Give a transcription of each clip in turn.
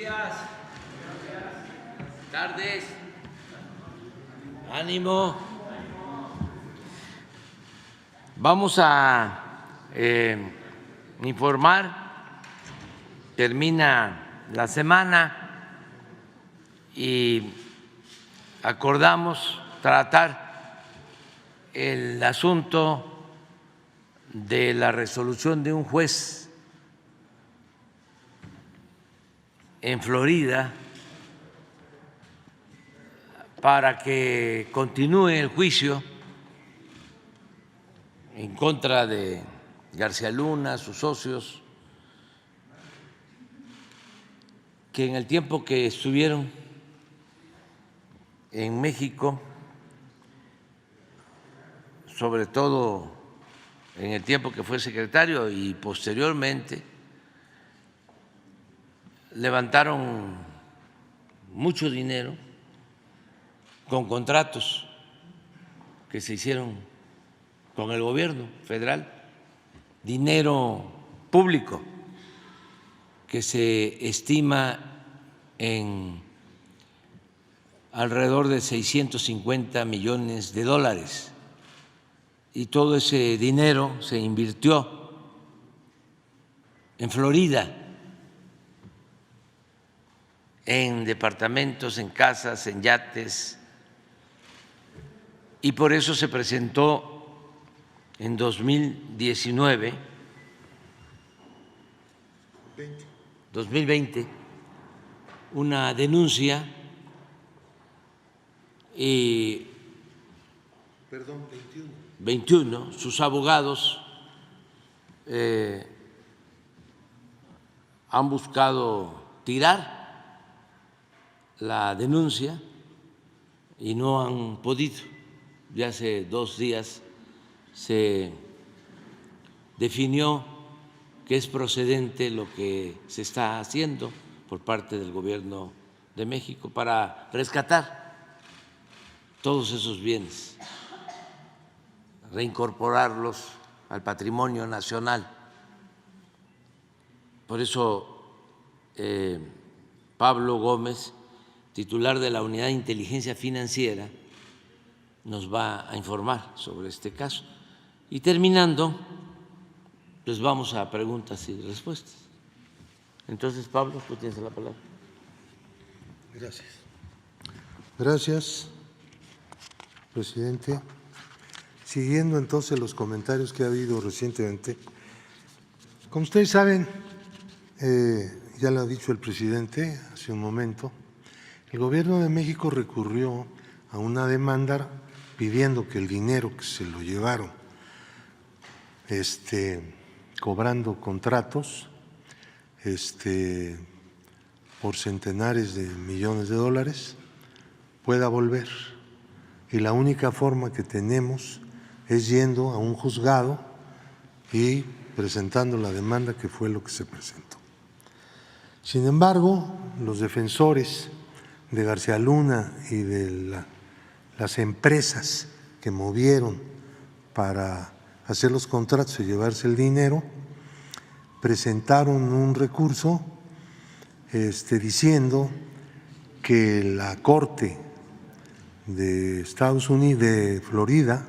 días. Tardes. Ánimo. Vamos a informar. Termina la semana y acordamos tratar el asunto de la resolución de un juez en Florida para que continúe el juicio en contra de García Luna, sus socios, que en el tiempo que estuvieron en México, sobre todo en el tiempo que fue secretario y posteriormente, levantaron mucho dinero con contratos que se hicieron con el gobierno federal, dinero público que se estima en alrededor de 650 millones de dólares. Y todo ese dinero se invirtió en Florida, en departamentos, en casas, en yates, y por eso se presentó en 2019, 2020, una denuncia y 21, sus abogados han buscado tirar la denuncia y no han podido. Ya hace 2 días se definió que es procedente lo que se está haciendo por parte del Gobierno de México para rescatar todos esos bienes, reincorporarlos al patrimonio nacional. Por eso Pablo Gómez, titular de la Unidad de Inteligencia Financiera, nos va a informar sobre este caso. Y terminando, pues vamos a preguntas y respuestas. Entonces, Pablo, tú tienes la palabra. Gracias. Gracias, presidente. Siguiendo entonces los comentarios que ha habido recientemente, como ustedes saben, ya lo ha dicho el presidente hace un momento, el Gobierno de México recurrió a una demanda pidiendo que el dinero que se lo llevaron cobrando contratos por centenares de millones de dólares pueda volver. Y la única forma que tenemos es yendo a un juzgado y presentando la demanda, que fue lo que se presentó. Sin embargo, los defensores de García Luna y de las empresas que movieron para hacer los contratos y llevarse el dinero, presentaron un recurso diciendo que la Corte de Estados Unidos, de Florida,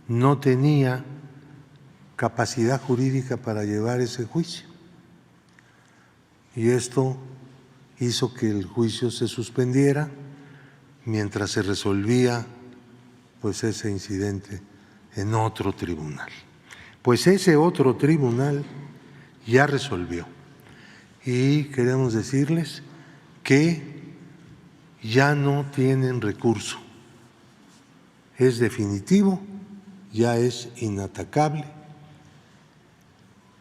no tenía capacidad jurídica para llevar ese juicio. Y esto hizo que el juicio se suspendiera mientras se resolvía pues ese incidente en otro tribunal. Pues ese otro tribunal ya resolvió y queremos decirles que ya no tienen recurso, es definitivo, ya es inatacable.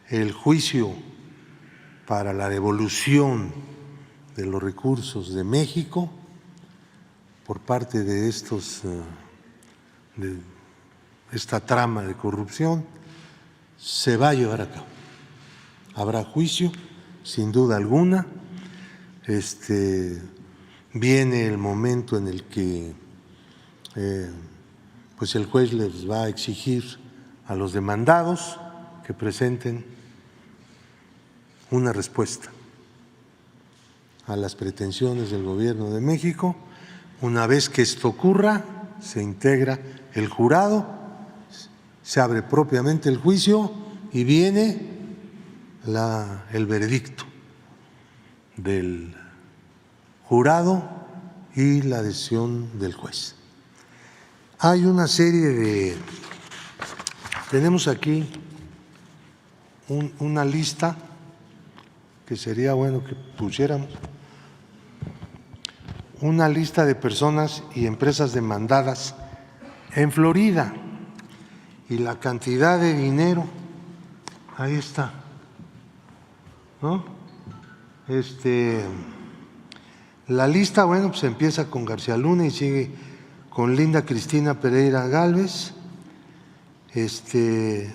El juicio para la devolución de los recursos de México por parte de esta trama de corrupción se va a llevar a cabo. Habrá juicio, sin duda alguna. Viene el momento en el que pues el juez les va a exigir a los demandados que presenten una respuesta a las pretensiones del Gobierno de México. Una vez que esto ocurra, se integra el jurado, se abre propiamente el juicio y viene el veredicto del jurado y la decisión del juez. Hay una serie tenemos aquí una lista que sería bueno que pusiéramos, una lista de personas y empresas demandadas en Florida y la cantidad de dinero, ahí está, ¿no? La lista, bueno, pues empieza con García Luna y sigue con Linda Cristina Pereira Gálvez,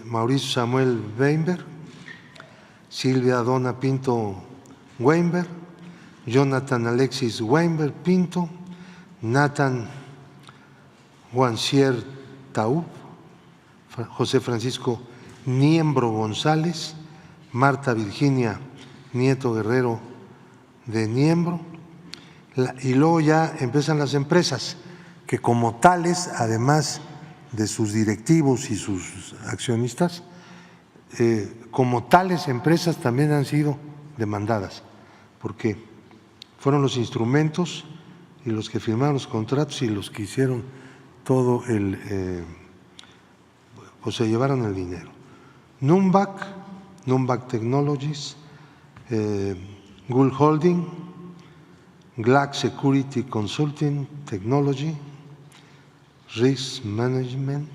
Mauricio Samuel Weinberg, Silvia Donna Pinto Weinberg, Jonathan Alexis Weinberg Pinto, Nathan Juancier Taub, José Francisco Niembro González, Marta Virginia Nieto Guerrero de Niembro, y luego ya empiezan las empresas que como tales, además de sus directivos y sus accionistas, como tales empresas también han sido demandadas, porque fueron los instrumentos y los que firmaron los contratos y los que hicieron todo pues se llevaron el dinero. Numbac Technologies, Gull Holding, GLAC Security Consulting Technology, Risk Management,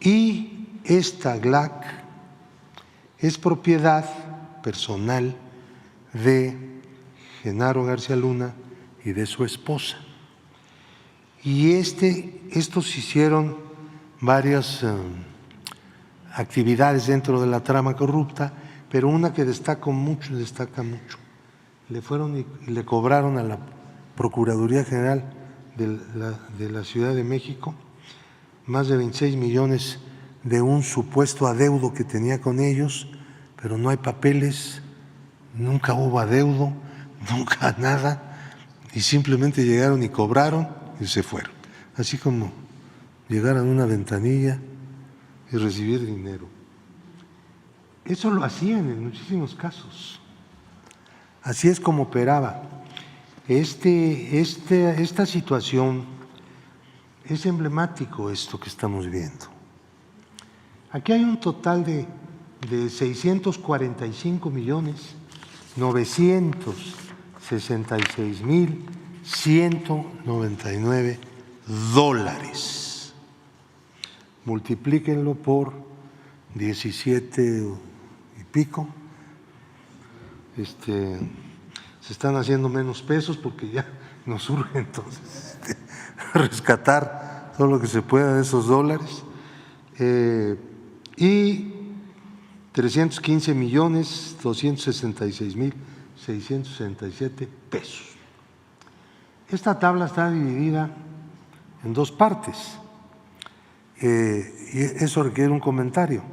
y esta GLAC es propiedad personal de Genaro García Luna y de su esposa. Y estos hicieron varias actividades dentro de la trama corrupta, pero una que destaca mucho, le fueron y le cobraron a la Procuraduría General de la Ciudad de México más de 26 millones de un supuesto adeudo que tenía con ellos, pero no hay papeles, nunca hubo adeudo, nunca nada, y simplemente llegaron y cobraron y se fueron, así como llegar a una ventanilla y recibir dinero. Eso lo hacían en muchísimos casos. Así es como operaba. Esta situación es emblemático, esto que estamos viendo. Aquí hay un total de 645.966.199 dólares. Multiplíquenlo por 17 y pico. Se están haciendo menos pesos porque ya nos urge entonces rescatar todo lo que se pueda de esos dólares. Y 315.266.667 pesos. Esta tabla está dividida en dos partes y eso requiere un comentario.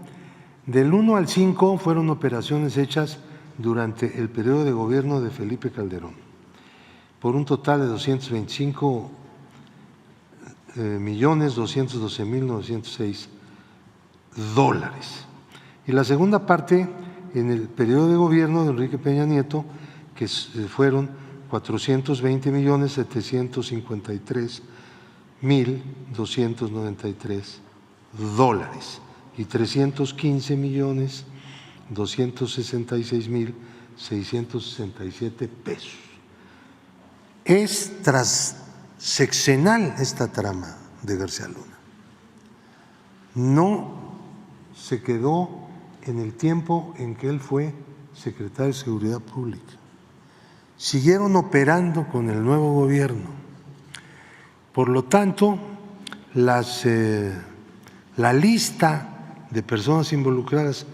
Del 1 al 5 fueron operaciones hechas durante el periodo de gobierno de Felipe Calderón, por un total de 225.212.906 dólares. Y la segunda parte, en el periodo de gobierno de Enrique Peña Nieto, que fueron 420.753.293 dólares y 315.266.667 pesos. Es transseccional esta trama de García Luna. No se quedó en el tiempo en que él fue secretario de Seguridad Pública. Siguieron operando con el nuevo gobierno. Por lo tanto, la lista de personas involucradas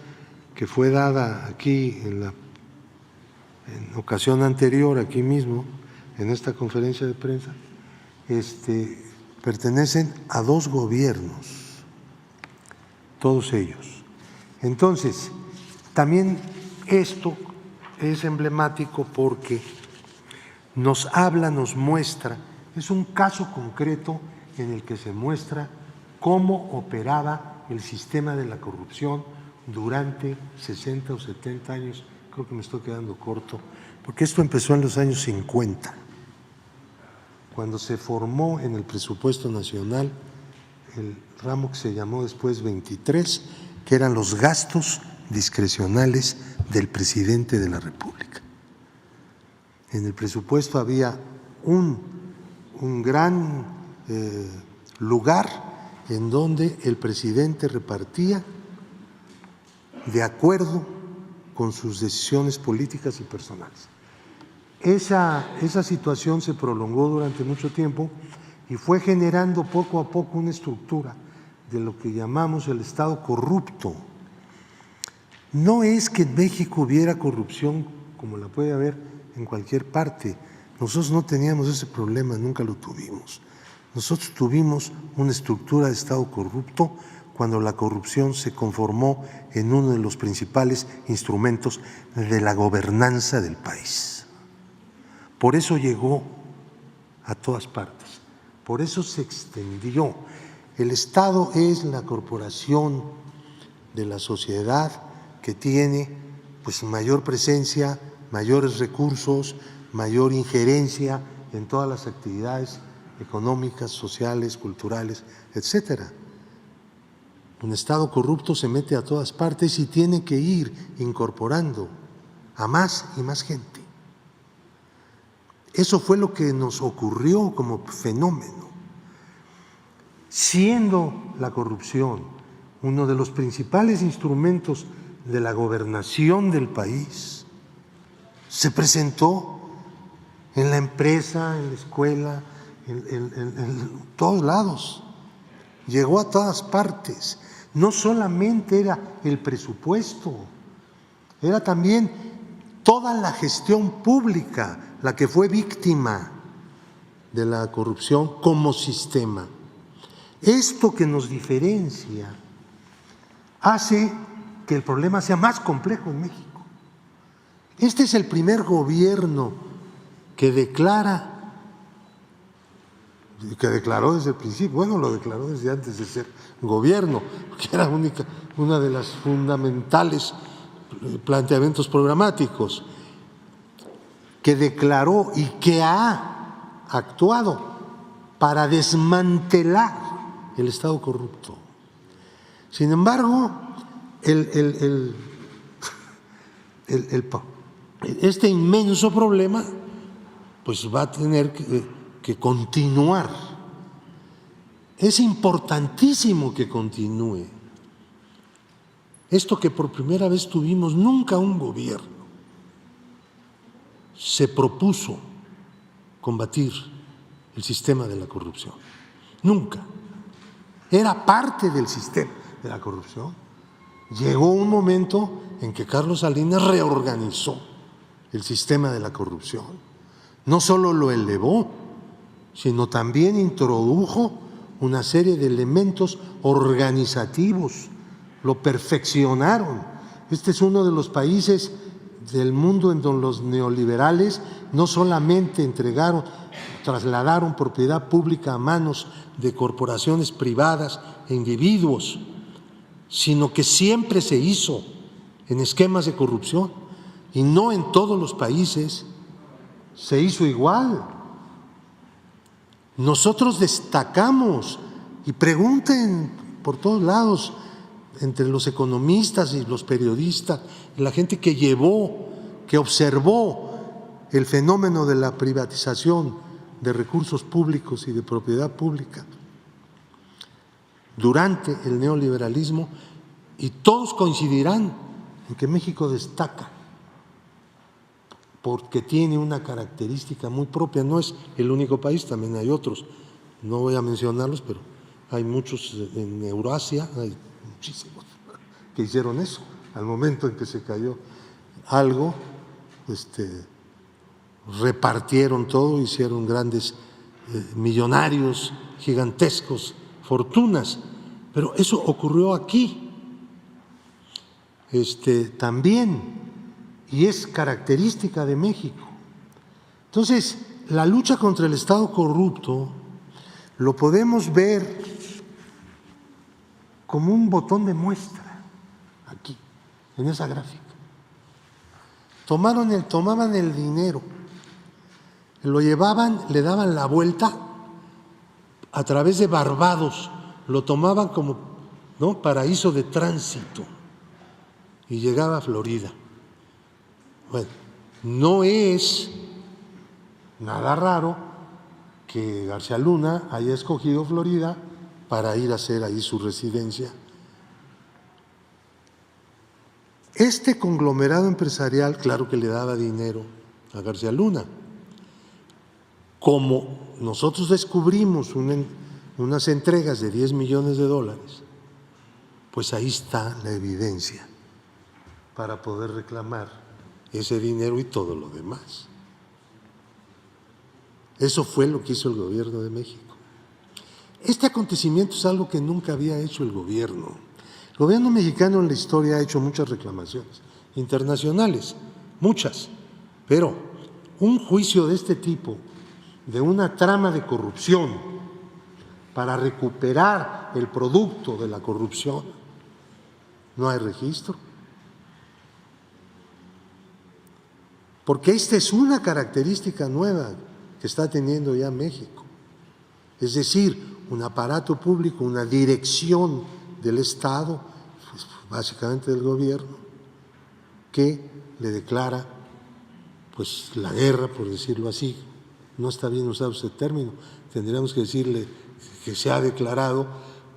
que fue dada aquí en ocasión anterior, aquí mismo, en esta conferencia de prensa, pertenecen a dos gobiernos, todos ellos. Entonces, también esto es emblemático porque nos habla, nos muestra, es un caso concreto en el que se muestra cómo operaba el sistema de la corrupción durante 60 o 70 años. Creo que me estoy quedando corto, porque esto empezó en los años 50, cuando se formó en el presupuesto nacional el ramo que se llamó después 23, que eran los gastos discrecionales del presidente de la República. En el presupuesto había un gran lugar en donde el presidente repartía de acuerdo con sus decisiones políticas y personales. Esa situación se prolongó durante mucho tiempo y fue generando poco a poco una estructura de lo que llamamos el Estado corrupto. No es que en México hubiera corrupción como la puede haber en cualquier parte. Nosotros no teníamos ese problema, nunca lo tuvimos. Nosotros tuvimos una estructura de Estado corrupto cuando la corrupción se conformó en uno de los principales instrumentos de la gobernanza del país. Por eso llegó a todas partes, por eso se extendió. El Estado es la corporación de la sociedad que tiene pues mayor presencia, mayores recursos, mayor injerencia en todas las actividades económicas, sociales, culturales, etcétera. Un Estado corrupto se mete a todas partes y tiene que ir incorporando a más y más gente. Eso fue lo que nos ocurrió como fenómeno. Siendo la corrupción uno de los principales instrumentos de la gobernación del país, se presentó en la empresa, en la escuela, en todos lados, llegó a todas partes. No solamente era el presupuesto, era también toda la gestión pública la que fue víctima de la corrupción como sistema. Esto que nos diferencia hace que el problema sea más complejo en México. Este es el primer gobierno que declaró desde el principio, bueno, lo declaró desde antes de ser gobierno, que era una de las fundamentales planteamientos programáticos, que declaró y que ha actuado para desmantelar el Estado corrupto. Sin embargo, este inmenso problema pues va a tener que continuar. Es importantísimo que continúe. Esto que por primera vez tuvimos, nunca un gobierno se propuso combatir el sistema de la corrupción. Nunca. Era parte del sistema de la corrupción. Llegó un momento en que Carlos Salinas reorganizó el sistema de la corrupción. No solo lo elevó, sino también introdujo una serie de elementos organizativos, lo perfeccionaron. Este es uno de los países del mundo en donde los neoliberales no solamente trasladaron propiedad pública a manos de corporaciones privadas e individuos, sino que siempre se hizo en esquemas de corrupción y no en todos los países se hizo igual. Nosotros destacamos, y pregunten por todos lados, entre los economistas y los periodistas, la gente que observó el fenómeno de la privatización de recursos públicos y de propiedad pública durante el neoliberalismo, y todos coincidirán en que México destaca porque tiene una característica muy propia. No es el único país, también hay otros, no voy a mencionarlos, pero hay muchos en Eurasia, hay muchísimos que hicieron eso. Al momento en que se cayó algo, repartieron todo, hicieron grandes millonarios, gigantescos, fortunas, pero eso ocurrió aquí también, y es característica de México. Entonces, la lucha contra el Estado corrupto lo podemos ver como un botón de muestra, aquí, en esa gráfica. Tomaban el dinero, lo llevaban, le daban la vuelta a través de Barbados, lo tomaban como, ¿no?, paraíso de tránsito y llegaba a Florida. Bueno, no es nada raro que García Luna haya escogido Florida para ir a hacer ahí su residencia. Este conglomerado empresarial, claro que le daba dinero a García Luna. Como nosotros descubrimos unas entregas de 10 millones de dólares, pues ahí está la evidencia para poder reclamar ese dinero y todo lo demás. Eso fue lo que hizo el gobierno de México. Este acontecimiento es algo que nunca había hecho el gobierno. El gobierno mexicano en la historia ha hecho muchas reclamaciones internacionales, muchas, pero un juicio de este tipo, de una trama de corrupción para recuperar el producto de la corrupción, no hay registro. Porque esta es una característica nueva que está teniendo ya México. Es decir, un aparato público, una dirección del Estado, pues básicamente del gobierno, que le declara pues la guerra, por decirlo así. No está bien usado ese término, tendríamos que decirle que se ha declarado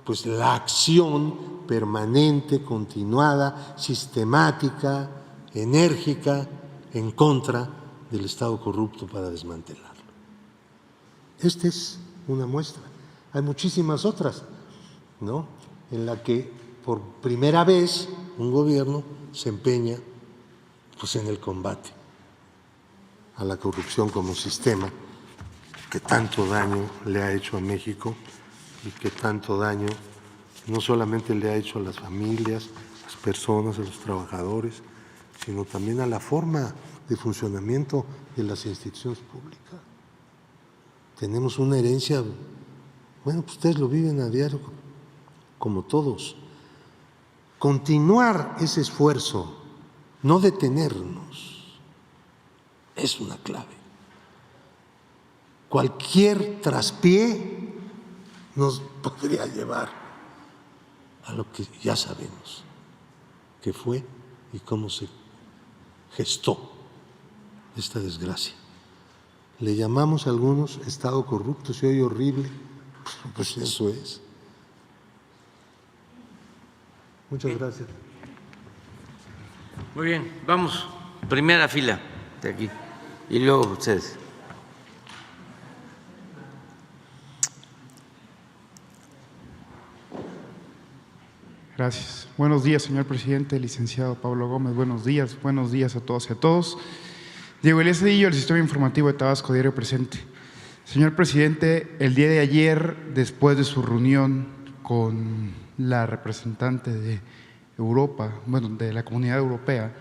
pues la acción permanente, continuada, sistemática, enérgica en contra del Estado corrupto para desmantelarlo. Esta es una muestra. Hay muchísimas otras, ¿no?, en la que por primera vez un gobierno se empeña pues en el combate a la corrupción como sistema que tanto daño le ha hecho a México y que tanto daño no solamente le ha hecho a las familias, a las personas, a los trabajadores, sino también a la forma de funcionamiento de las instituciones públicas. Tenemos una herencia, bueno, pues ustedes lo viven a diario, como todos. Continuar ese esfuerzo, no detenernos, es una clave. Cualquier traspié nos podría llevar a lo que ya sabemos que fue y cómo se gestó esta desgracia. Le llamamos a algunos Estado corrupto, se oye horrible, pues eso es. Muchas gracias. Muy bien, vamos, primera fila de aquí y luego ustedes. Gracias. Buenos días, señor presidente, licenciado Pablo Gómez. Buenos días a todos y a todos. Diego Elías Cedillo, el Sistema Informativo de Tabasco, diario presente. Señor presidente, el día de ayer, después de su reunión con la representante de Europa, bueno, de la Comunidad Europea,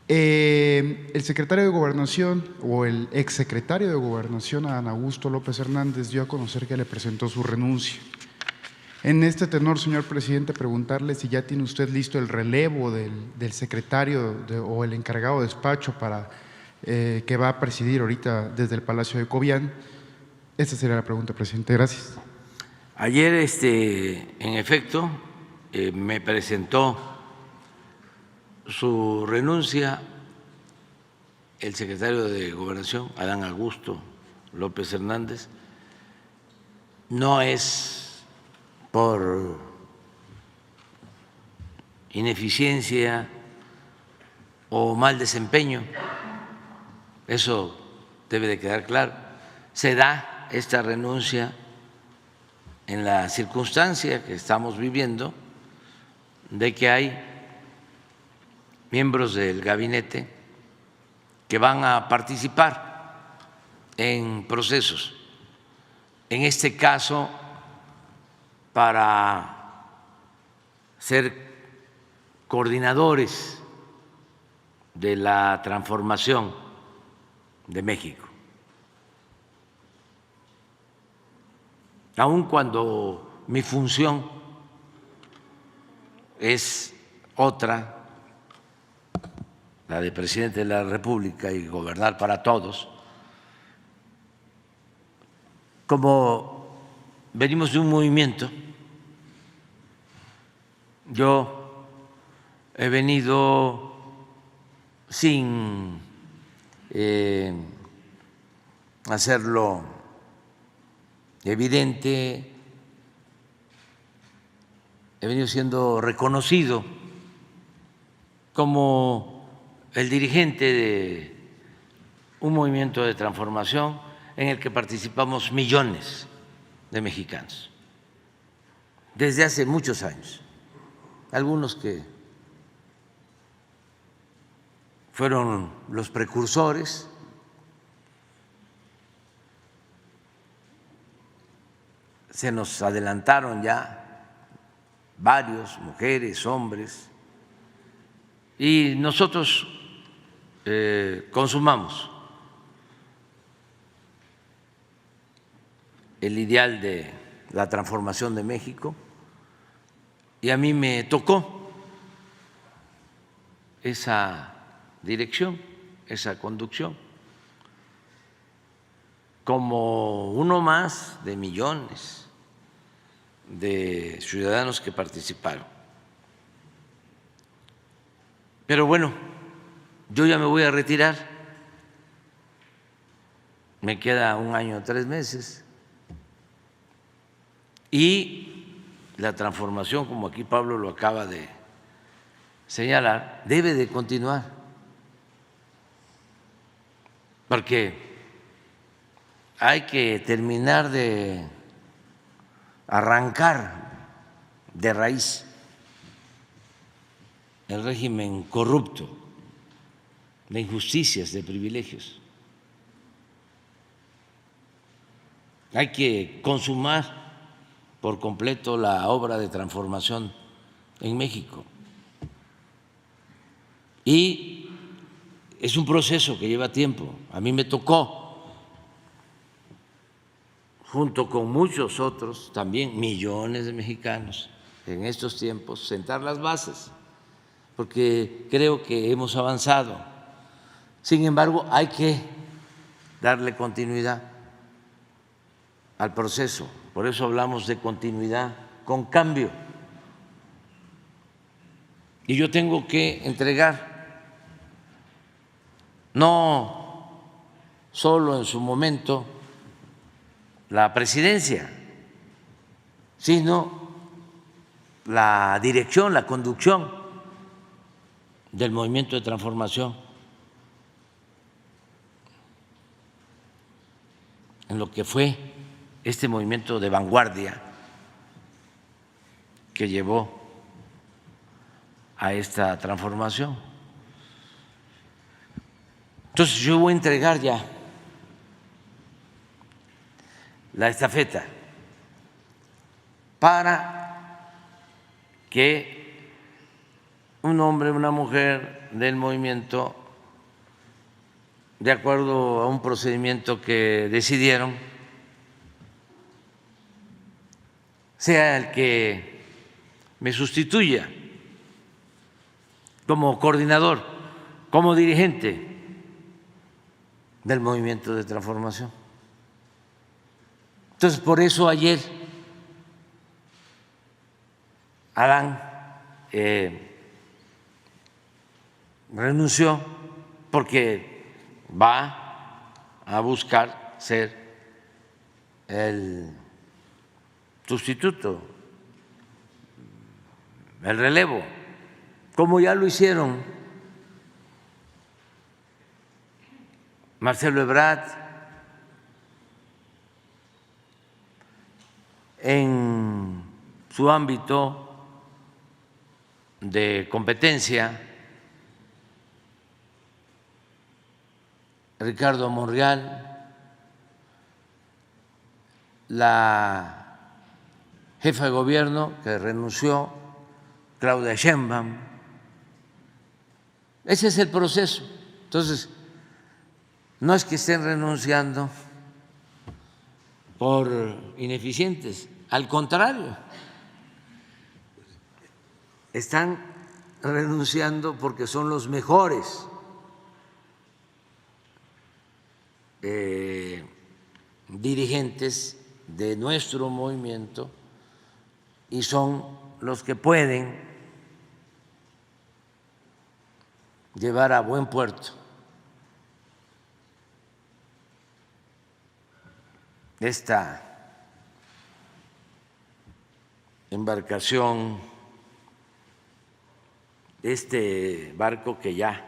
el secretario de Gobernación o el exsecretario de Gobernación, Adán Augusto López Hernández, dio a conocer que le presentó su renuncia. En este tenor, señor presidente, preguntarle si ya tiene usted listo el relevo del secretario o el encargado de despacho para que va a presidir ahorita desde el Palacio de Cobián. Esta sería la pregunta, presidente. Gracias. Ayer, en efecto, me presentó su renuncia el secretario de Gobernación, Adán Augusto López Hernández. No es por ineficiencia o mal desempeño, eso debe de quedar claro. Se da esta renuncia en la circunstancia que estamos viviendo de que hay miembros del gabinete que van a participar en procesos. En este caso, para ser coordinadores de la transformación de México. Aun cuando mi función es otra, la de presidente de la República y gobernar para todos, como venimos de un movimiento, yo he venido sin hacerlo evidente, he venido siendo reconocido como el dirigente de un movimiento de transformación en el que participamos millones de mexicanos desde hace muchos años, algunos que fueron los precursores, se nos adelantaron ya varios, mujeres, hombres, y nosotros consumamos el ideal de la transformación de México, y a mí me tocó esa dirección, esa conducción, como uno más de millones de ciudadanos que participaron. Pero bueno, yo ya me voy a retirar, me queda 1 año 3 meses, y la transformación, como aquí Pablo lo acaba de señalar, debe de continuar, porque hay que terminar de arrancar de raíz el régimen corrupto, de injusticias, de privilegios. Hay que consumar por completo la obra de transformación en México. Y es un proceso que lleva tiempo. A mí me tocó, junto con muchos otros, también millones de mexicanos, en estos tiempos, sentar las bases, porque creo que hemos avanzado. Sin embargo, hay que darle continuidad al proceso. Por eso hablamos de continuidad con cambio. Y yo tengo que entregar, no solo en su momento la presidencia, sino la dirección, la conducción del movimiento de transformación en lo que fue este movimiento de vanguardia que llevó a esta transformación. Entonces yo voy a entregar ya la estafeta para que un hombre, una mujer del movimiento, de acuerdo a un procedimiento que decidieron, sea el que me sustituya como coordinador, como dirigente del movimiento de transformación. Entonces, por eso ayer Adán renunció, porque va a buscar ser el sustituto, el relevo, como ya lo hicieron Marcelo Ebrard en su ámbito de competencia, Ricardo Monreal, la jefa de gobierno que renunció, Claudia Sheinbaum. Ese es el proceso. Entonces, no es que estén renunciando por ineficientes, al contrario, están renunciando porque son los mejores dirigentes de nuestro movimiento y son los que pueden llevar a buen puerto esta embarcación, este barco que ya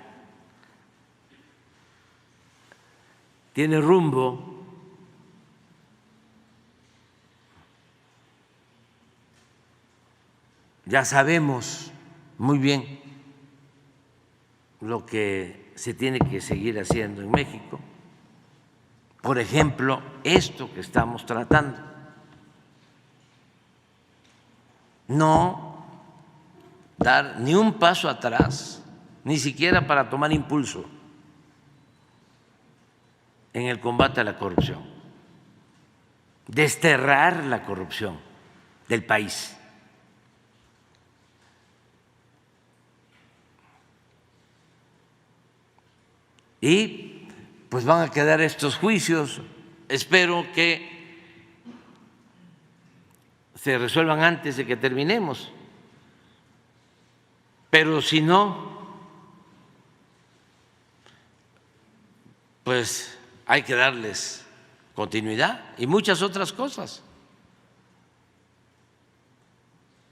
tiene rumbo. Ya sabemos muy bien lo que se tiene que seguir haciendo en México. Por ejemplo, esto que estamos tratando. No dar ni un paso atrás, ni siquiera para tomar impulso en el combate a la corrupción, desterrar la corrupción del país. Y pues van a quedar estos juicios, espero que se resuelvan antes de que terminemos, pero si no, pues hay que darles continuidad y muchas otras cosas,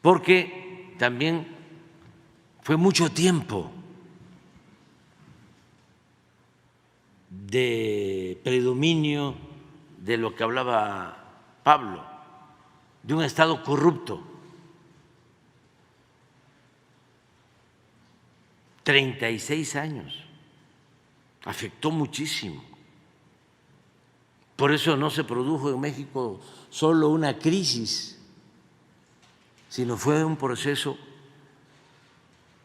porque también fue mucho tiempo de predominio de lo que hablaba Pablo, de un Estado corrupto. 36 años, afectó muchísimo. Por eso no se produjo en México solo una crisis, sino fue un proceso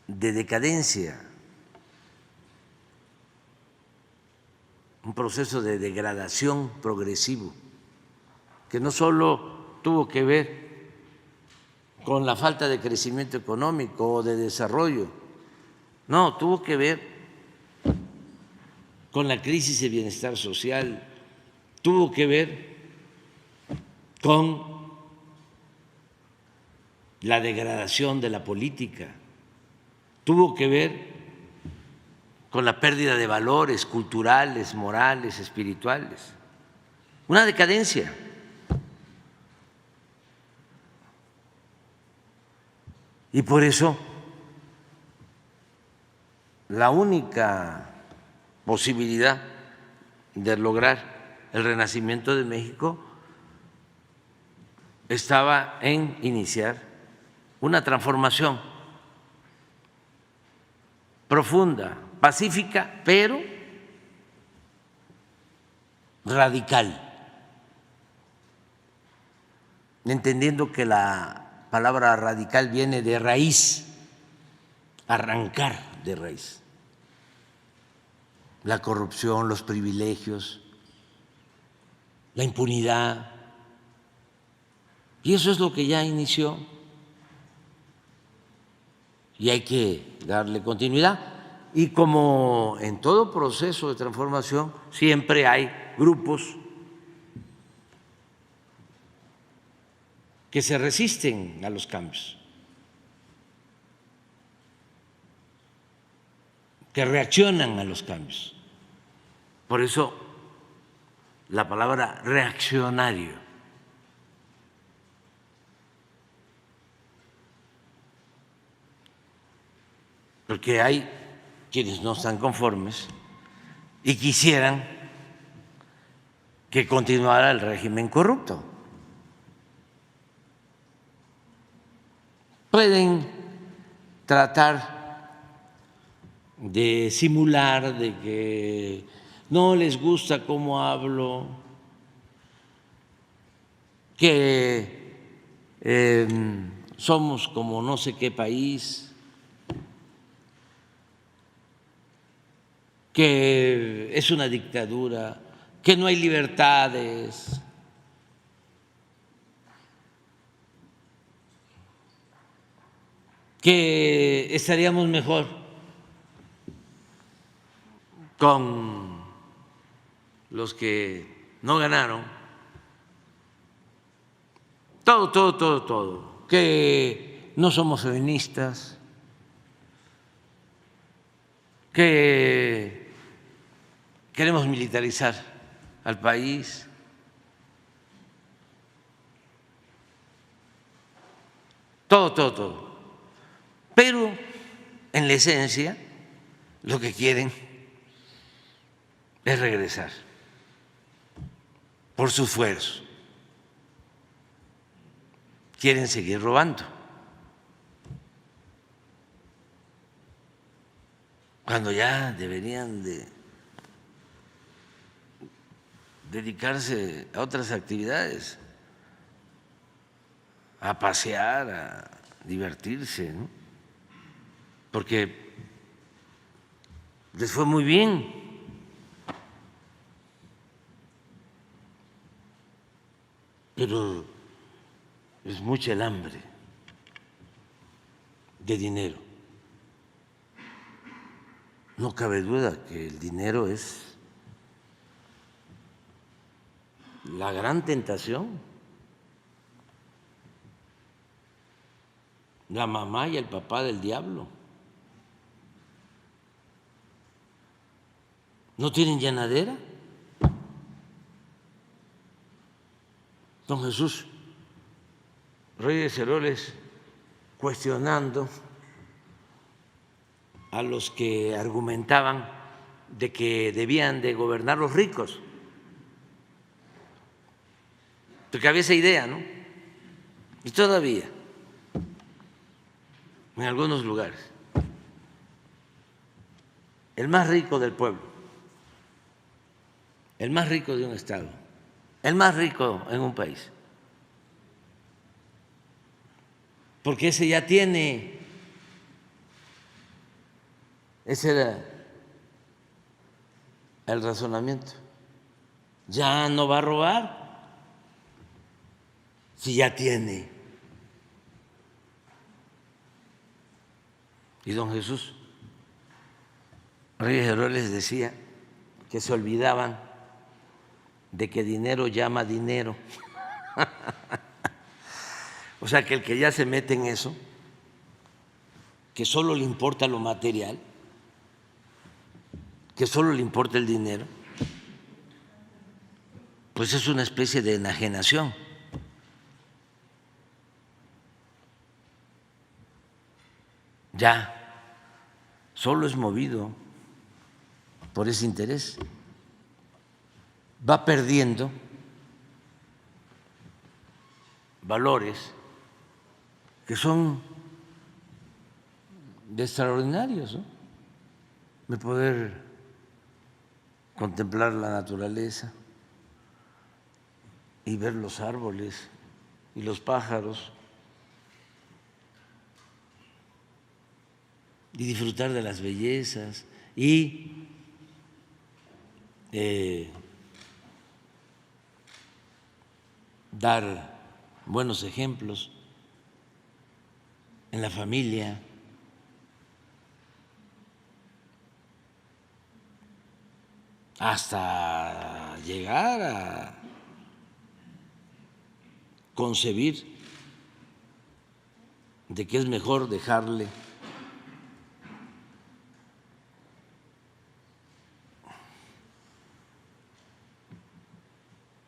de decadencia, un proceso de degradación progresivo, que no solo tuvo que ver con la falta de crecimiento económico o de desarrollo, no, tuvo que ver con la crisis de bienestar social, tuvo que ver con la degradación de la política, tuvo que ver con la pérdida de valores culturales, morales, espirituales, una decadencia. Y por eso la única posibilidad de lograr el renacimiento de México estaba en iniciar una transformación profunda, pacífica, pero radical, entendiendo que la palabra radical viene de raíz, arrancar de raíz la corrupción, los privilegios, la impunidad, y eso es lo que ya inició y hay que darle continuidad. Y como en todo proceso de transformación, siempre hay grupos que se resisten a los cambios, que reaccionan a los cambios. Por eso la palabra reaccionario. Porque hay quienes no están conformes y quisieran que continuara el régimen corrupto. Pueden tratar de simular de que no les gusta cómo hablo, que somos como no sé qué país. que es una dictadura, que no hay libertades. Que estaríamos mejor con los que no ganaron. Todo. Que no somos feministas, que queremos militarizar al país. Todo. Pero en la esencia lo que quieren es regresar por su esfuerzo. Quieren seguir robando. Cuando ya deberían de dedicarse a otras actividades, a pasear, a divertirse, ¿no? Porque les fue muy bien. Pero es mucha el hambre de dinero. No cabe duda que el dinero es la gran tentación, la mamá y el papá del diablo. ¿No tienen llenadera? Don Jesús Reyes Heroles cuestionando a los que argumentaban de que debían de gobernar los ricos, porque había esa idea, ¿no? Y todavía, en algunos lugares, el más rico del pueblo, el más rico de un estado, el más rico en un país, porque ese ya tiene, ese era el razonamiento, ya no va a robar si ya tiene. Y don Jesús Reyes Heroles decía que se olvidaban de que dinero llama dinero. O sea, que el que ya se mete en eso, que solo le importa lo material, que solo le importa el dinero, pues es una especie de enajenación. Ya solo es movido por ese interés, va perdiendo valores que son extraordinarios, ¿no? De poder contemplar la naturaleza y ver los árboles y los pájaros y disfrutar de las bellezas y dar buenos ejemplos en la familia. Hasta llegar a concebir de que es mejor dejarle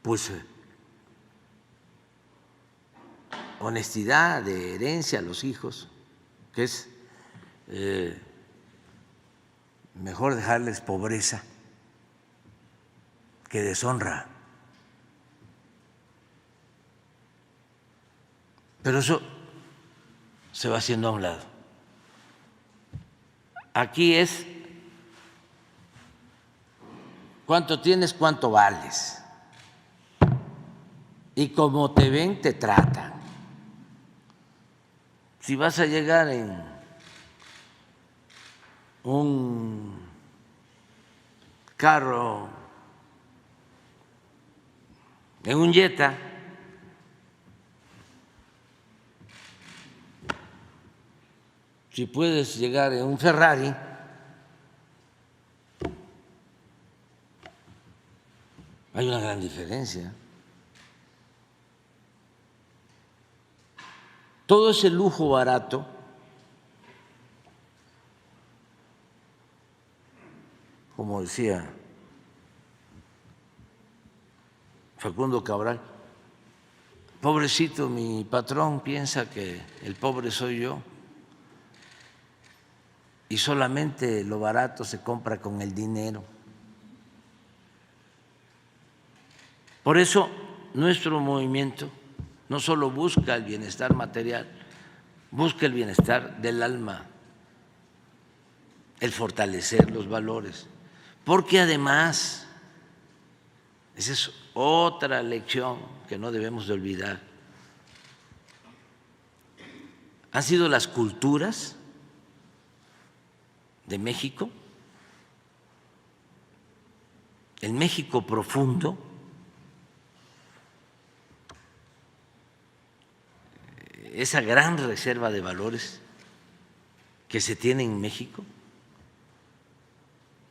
pues honestidad de herencia a los hijos, que es mejor dejarles pobreza que deshonra. Pero eso se va haciendo a un lado. Aquí es cuánto tienes, cuánto vales. Y como te ven, te tratan. Si vas a llegar en un carro en un Jetta, si puedes llegar en un Ferrari, hay una gran diferencia. Todo ese lujo barato como decía Facundo Cabral, pobrecito mi patrón piensa que el pobre soy yo y solamente lo barato se compra con el dinero. Por eso nuestro movimiento no solo busca el bienestar material, busca el bienestar del alma, el fortalecer los valores, porque además, esa es otra lección que no debemos de olvidar, han sido las culturas de México, el México profundo, esa gran reserva de valores que se tiene en México,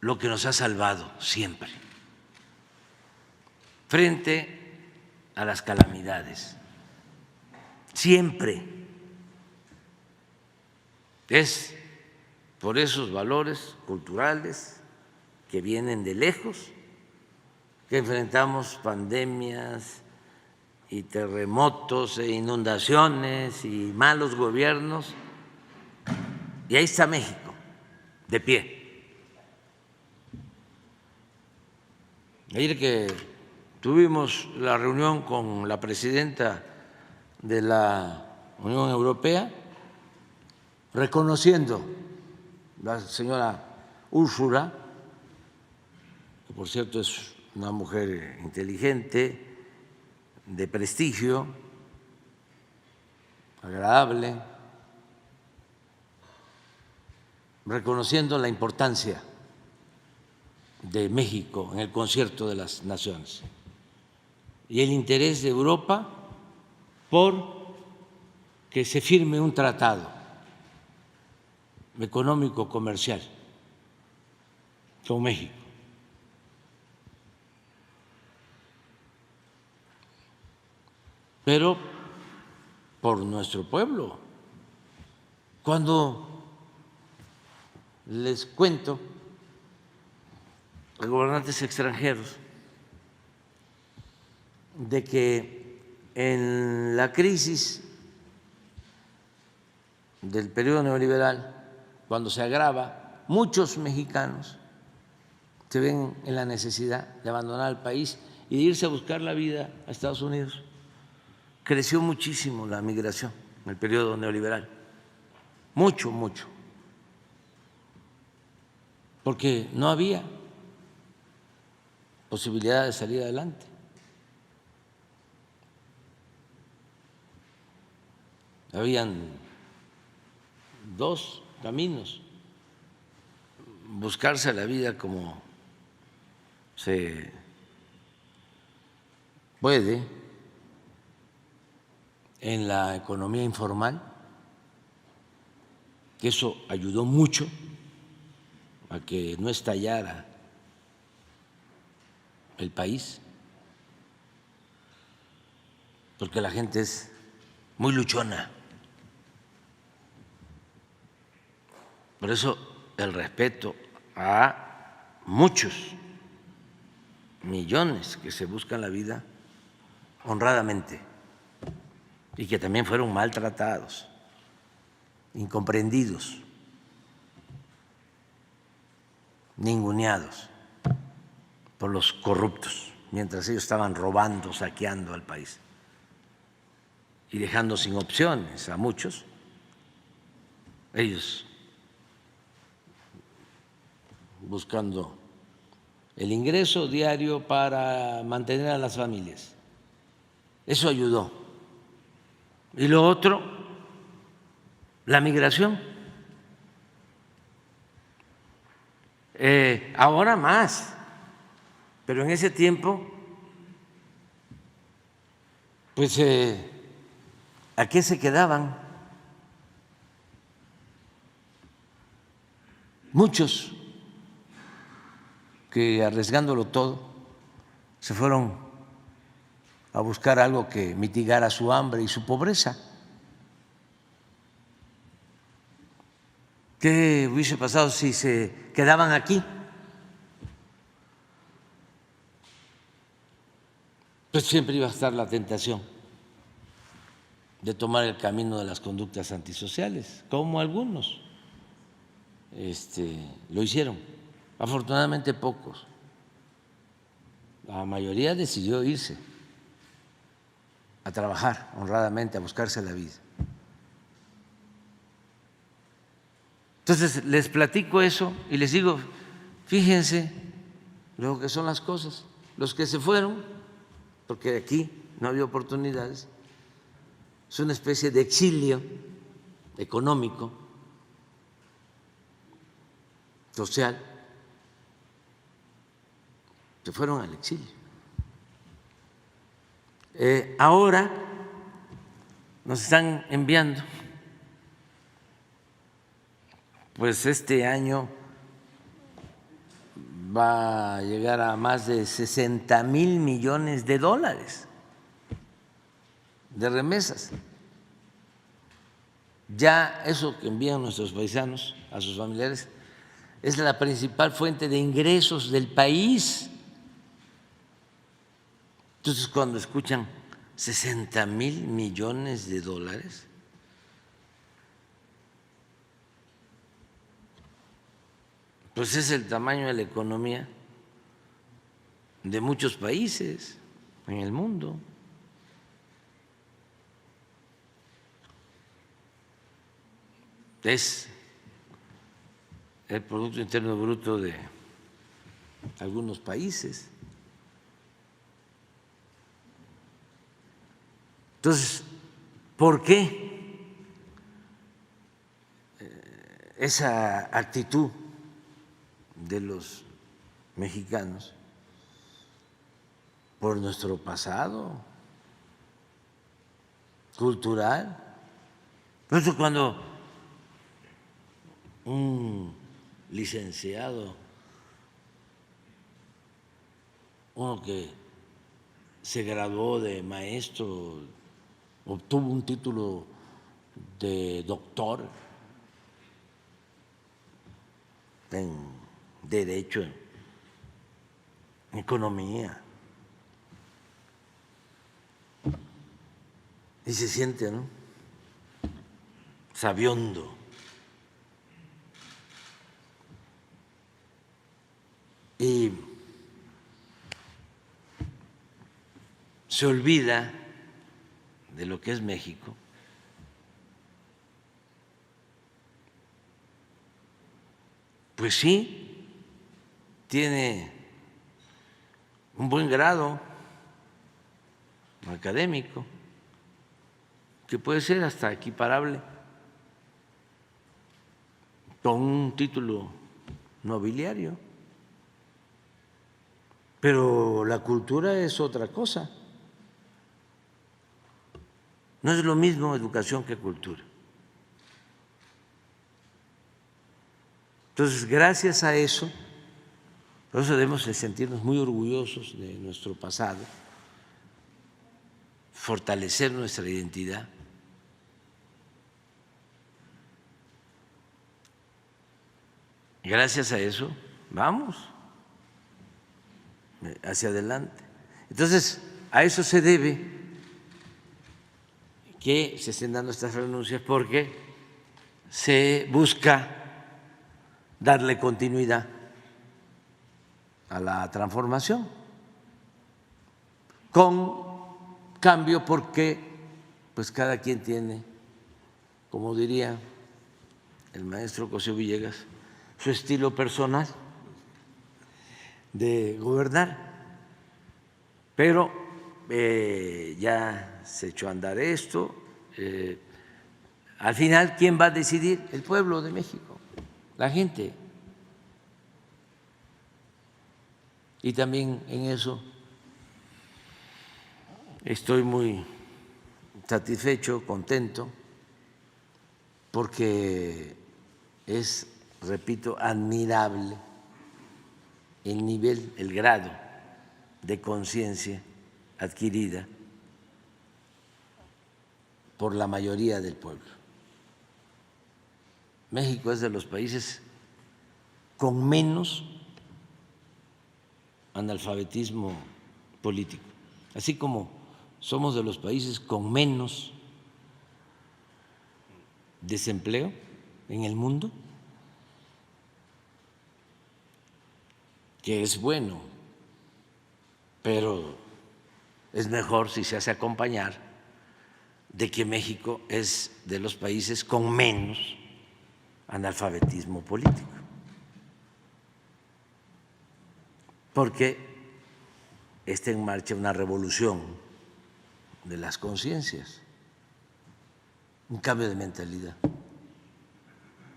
lo que nos ha salvado siempre frente a las calamidades. Siempre es por esos valores culturales que vienen de lejos que enfrentamos pandemias y terremotos e inundaciones y malos gobiernos, y ahí está México, de pie. Ayer que tuvimos la reunión con la presidenta de la Unión Europea, reconociendo la señora Úrsula, que por cierto es una mujer inteligente, de prestigio, agradable, reconociendo la importancia de México en el concierto de las naciones y el interés de Europa por que se firme un tratado económico comercial con México. Pero por nuestro pueblo. Cuando les cuento a gobernantes extranjeros de que en la crisis del periodo neoliberal, cuando se agrava, muchos mexicanos se ven en la necesidad de abandonar el país y de irse a buscar la vida a Estados Unidos. Creció muchísimo la migración en el periodo neoliberal, mucho, porque no había posibilidad de salir adelante. Habían dos caminos: buscarse la vida como se puede en la economía informal, que eso ayudó mucho a que no estallara el país, porque la gente es muy luchona. Por eso el respeto a muchos millones que se buscan la vida honradamente y que también fueron maltratados, incomprendidos, ninguneados por los corruptos, mientras ellos estaban robando, saqueando al país y dejando sin opciones a muchos. Ellos buscando el ingreso diario para mantener a las familias. Eso ayudó. Y lo otro, la migración. Ahora más, Pero en ese tiempo, pues, ¿a qué se quedaban? Muchos que arriesgándolo todo se fueron a buscar algo que mitigara su hambre y su pobreza. ¿Qué hubiese pasado si se quedaban aquí? Pues siempre iba a estar la tentación de tomar el camino de las conductas antisociales, como algunos lo hicieron. Afortunadamente pocos. La mayoría decidió irse a trabajar honradamente, a buscarse la vida. Entonces les platico eso y les digo, fíjense lo que son las cosas. Los que se fueron, porque aquí no había oportunidades, es una especie de exilio económico, social, se fueron al exilio. Ahora nos están enviando, pues este año va a llegar a más de 60,000 millones de dólares de remesas. Ya eso que envían nuestros paisanos a sus familiares es la principal fuente de ingresos del país. Entonces, cuando escuchan 60,000 millones de dólares, pues es el tamaño de la economía de muchos países en el mundo. Es el Producto Interno Bruto de algunos países. Entonces, ¿por qué esa actitud de los mexicanos? Por nuestro pasado cultural. Por eso cuando un licenciado, uno que se graduó de maestro, obtuvo un título de doctor en Derecho, en Economía, y se siente, ¿no?, sabiondo. Y se olvida de lo que es México. Pues sí, tiene un buen grado académico, que puede ser hasta equiparable con un título nobiliario. Pero la cultura es otra cosa. No es lo mismo educación que cultura. Entonces, gracias a eso, por eso debemos de sentirnos muy orgullosos de nuestro pasado, fortalecer nuestra identidad. Gracias a eso, vamos hacia adelante. Entonces, a eso se debe que se estén dando estas renuncias, porque se busca darle continuidad a la transformación con cambio, porque pues cada quien tiene, como diría el maestro Cosío Villegas, su estilo personal de gobernar, pero ya se echó a andar esto. Al final, ¿quién va a decidir? El pueblo de México, la gente. Y también en eso estoy muy satisfecho, contento, porque es, repito, admirable el nivel, el grado de conciencia adquirida por la mayoría del pueblo. México es de los países con menos analfabetismo político, así como somos de los países con menos desempleo en el mundo, que es bueno, pero es mejor si se hace acompañar de que México es de los países con menos analfabetismo político, porque está en marcha una revolución de las conciencias, un cambio de mentalidad.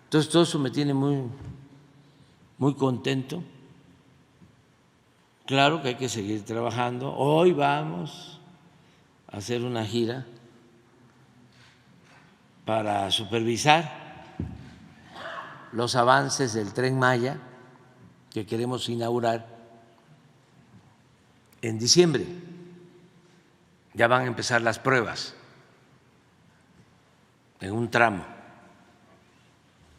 Entonces, todo eso me tiene muy contento. Claro que hay que seguir trabajando. Hoy vamos a hacer una gira para supervisar los avances del Tren Maya que queremos inaugurar en diciembre. Ya van a empezar las pruebas en un tramo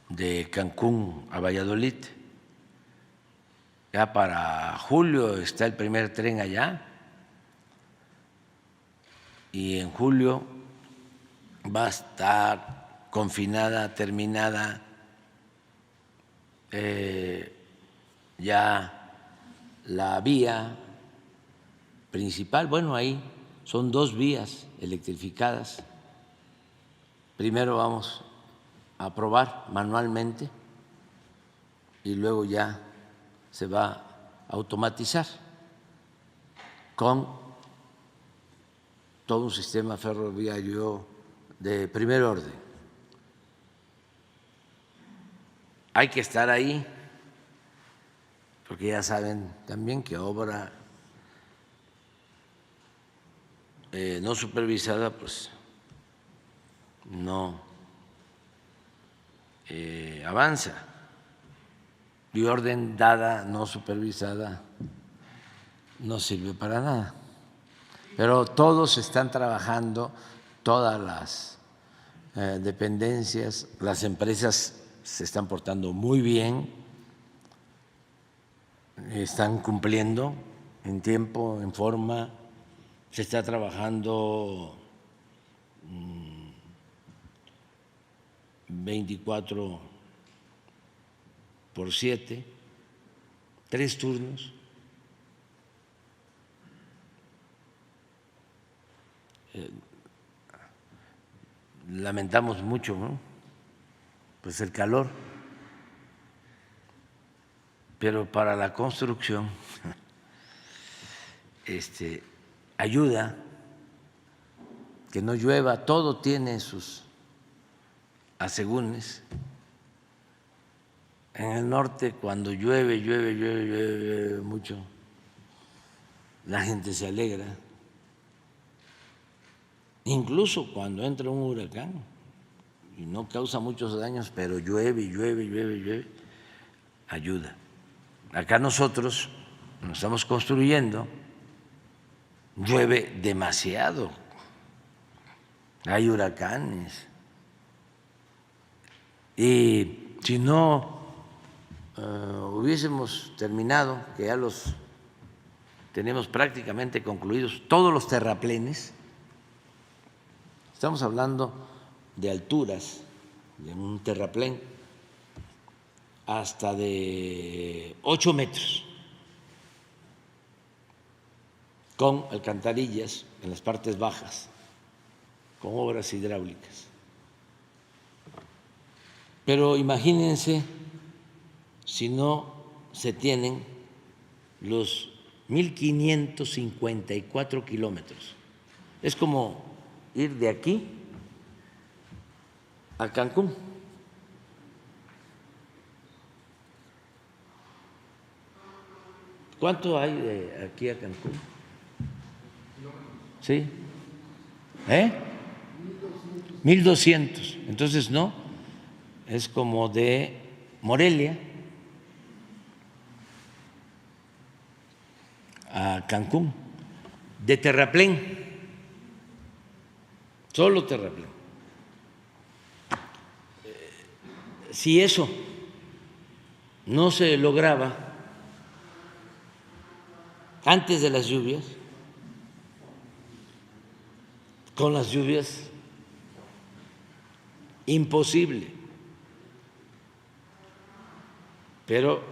de Cancún a Valladolid. Ya para julio está el primer tren allá y en julio va a estar confinada, terminada ya la vía principal. Bueno, ahí son 2 vías electrificadas. Primero vamos a probar manualmente y luego ya se va a automatizar con todo un sistema ferroviario de primer orden. Hay que estar ahí, porque ya saben también que obra no supervisada, pues no avanza. Y orden dada, no supervisada, no sirve para nada. Pero todos están trabajando, todas las dependencias, las empresas se están portando muy bien, están cumpliendo en tiempo, en forma, se está trabajando 24/7, 3 turnos. Lamentamos mucho, ¿no?, pues el calor, pero para la construcción ayuda que no llueva, todo tiene sus asegúnes. En el norte, cuando llueve mucho, la gente se alegra. Incluso cuando entra un huracán y no causa muchos daños, pero llueve, ayuda. Acá nosotros nos estamos construyendo, llueve demasiado, hay huracanes. Y si no hubiésemos terminado, que ya los tenemos prácticamente concluidos, todos los terraplenes, estamos hablando de alturas de un terraplén hasta de 8 metros, con alcantarillas en las partes bajas, con obras hidráulicas. Pero imagínense si no se tienen los 1.554 kilómetros. Es como ir de aquí a Cancún. ¿Cuánto hay de aquí a Cancún? ¿Sí? 1,200. Entonces, no, es como de Morelia a Cancún, de terraplén, solo terraplén. Si eso no se lograba antes de las lluvias, con las lluvias, imposible. Pero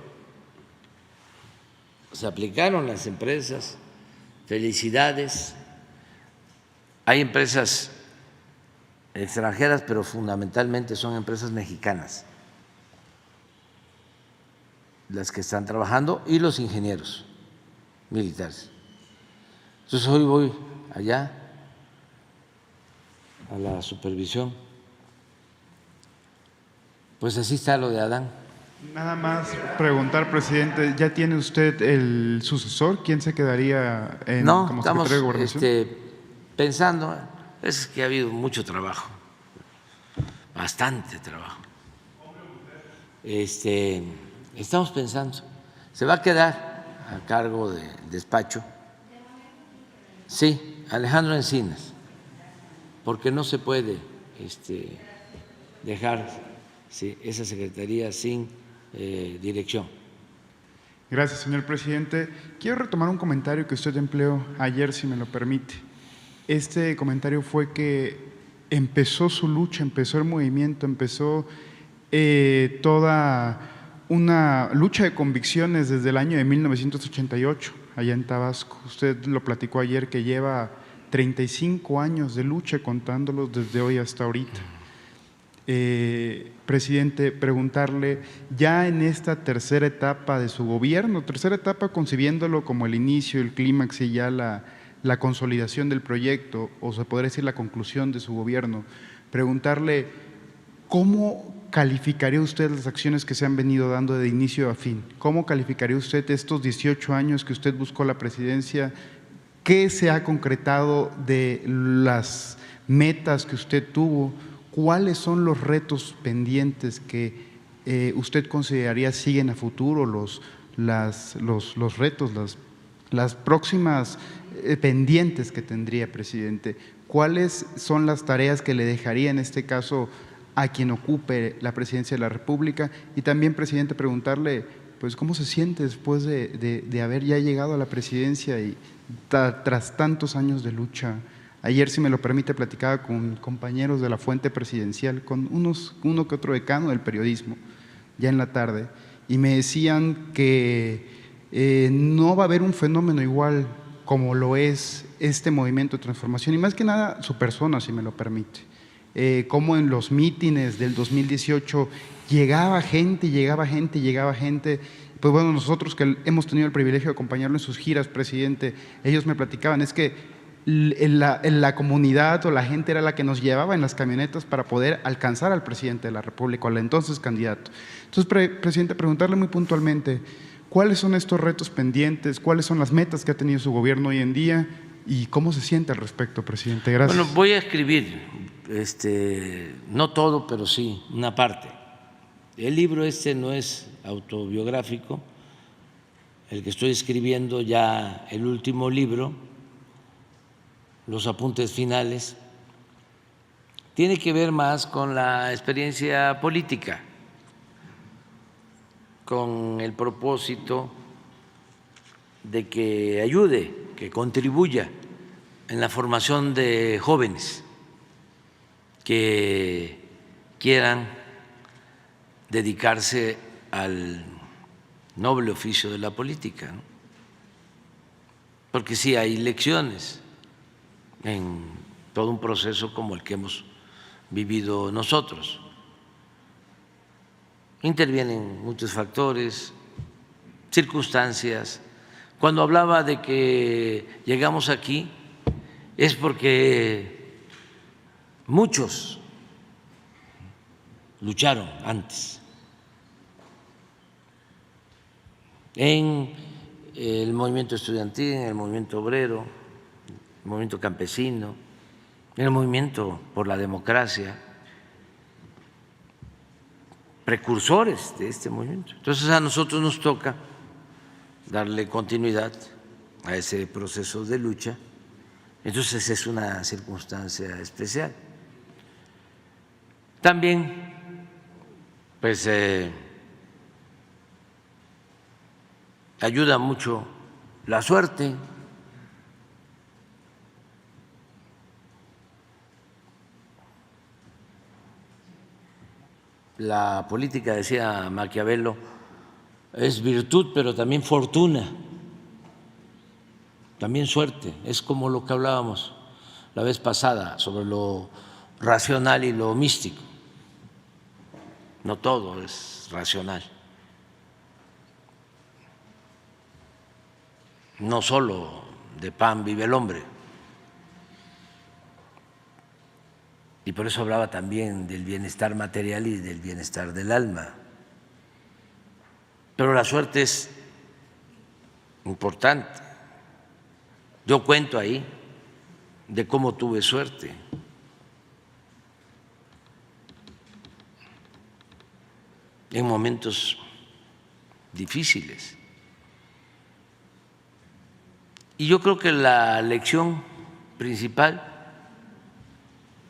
se aplicaron las empresas, felicidades. Hay empresas extranjeras, pero fundamentalmente son empresas mexicanas las que están trabajando y los ingenieros militares. Entonces hoy voy allá a la supervisión. Pues así está lo de Adán. Nada más preguntar, presidente, ¿ya tiene usted el sucesor? ¿Quién se quedaría como secretario de Gobernación? Pensando, es que ha habido mucho trabajo, bastante trabajo. Estamos pensando, se va a quedar a cargo del despacho, sí, Alejandro Encinas, porque no se puede dejar esa secretaría sin dirección. Gracias, señor presidente. Quiero retomar un comentario que usted empleó ayer, si me lo permite. Este comentario fue que empezó su lucha, empezó el movimiento, empezó toda una lucha de convicciones desde el año de 1988, allá en Tabasco. Usted lo platicó ayer, que lleva 35 años de lucha, contándolos desde hoy hasta ahorita. Presidente, preguntarle, ya en esta tercera etapa de su gobierno, tercera etapa concibiéndolo como el inicio, el clímax y ya la consolidación del proyecto, o se podría decir la conclusión de su gobierno, preguntarle ¿cómo calificaría usted las acciones que se han venido dando de inicio a fin? ¿Cómo calificaría usted estos 18 años que usted buscó la presidencia? ¿Qué se ha concretado de las metas que usted tuvo? ¿Cuáles son los retos pendientes que usted consideraría siguen a futuro, los retos, las próximas pendientes que tendría, presidente? ¿Cuáles son las tareas que le dejaría en este caso a quien ocupe la presidencia de la República? Y también, presidente, preguntarle, pues, ¿cómo se siente después de haber ya llegado a la presidencia y tras tantos años de lucha? Ayer, si me lo permite, platicaba con compañeros de la fuente presidencial, con uno que otro decano del periodismo, ya en la tarde, y me decían que no va a haber un fenómeno igual como lo es este movimiento de transformación, y más que nada su persona, si me lo permite. Como en los mítines del 2018 llegaba gente. Pues bueno, nosotros que hemos tenido el privilegio de acompañarlo en sus giras, presidente, ellos me platicaban, es que en la comunidad o la gente era la que nos llevaba en las camionetas para poder alcanzar al presidente de la República, al entonces candidato. Entonces, presidente, preguntarle muy puntualmente, ¿cuáles son estos retos pendientes? ¿Cuáles son las metas que ha tenido su gobierno hoy en día? ¿Y cómo se siente al respecto, presidente? Gracias. Bueno, voy a escribir, no todo, pero sí, una parte. El libro no es autobiográfico, el que estoy escribiendo ya, el último libro, los apuntes finales, tiene que ver más con la experiencia política, con el propósito de que ayude, que contribuya en la formación de jóvenes que quieran dedicarse al noble oficio de la política, ¿no? Porque sí hay lecciones en todo un proceso como el que hemos vivido nosotros. Intervienen muchos factores, circunstancias. Cuando hablaba de que llegamos aquí es porque muchos lucharon antes en el movimiento estudiantil, en el movimiento obrero, el movimiento campesino, en el movimiento por la democracia, precursores de este movimiento. Entonces a nosotros nos toca darle continuidad a ese proceso de lucha. Entonces es una circunstancia especial. También, pues, ayuda mucho la suerte. La política, decía Maquiavelo, es virtud, pero también fortuna, también suerte. Es como lo que hablábamos la vez pasada sobre lo racional y lo místico. No todo es racional. No solo de pan vive el hombre. Y por eso hablaba también del bienestar material y del bienestar del alma. Pero la suerte es importante. Yo cuento ahí de cómo tuve suerte. En momentos difíciles. Y yo creo que la lección principal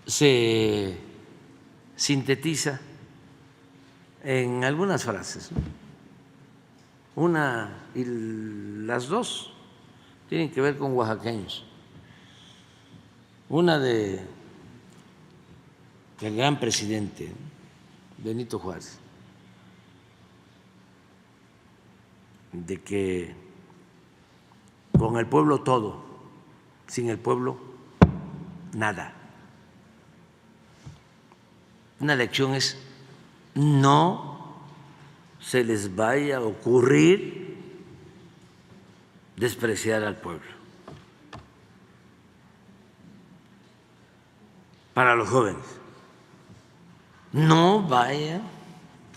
se sintetiza en algunas frases, ¿no? Una y las dos tienen que ver con oaxaqueños. Una del gran presidente Benito Juárez, de que con el pueblo todo, sin el pueblo nada. Una lección es: no se les vaya a ocurrir despreciar al pueblo. Para los jóvenes, no vayan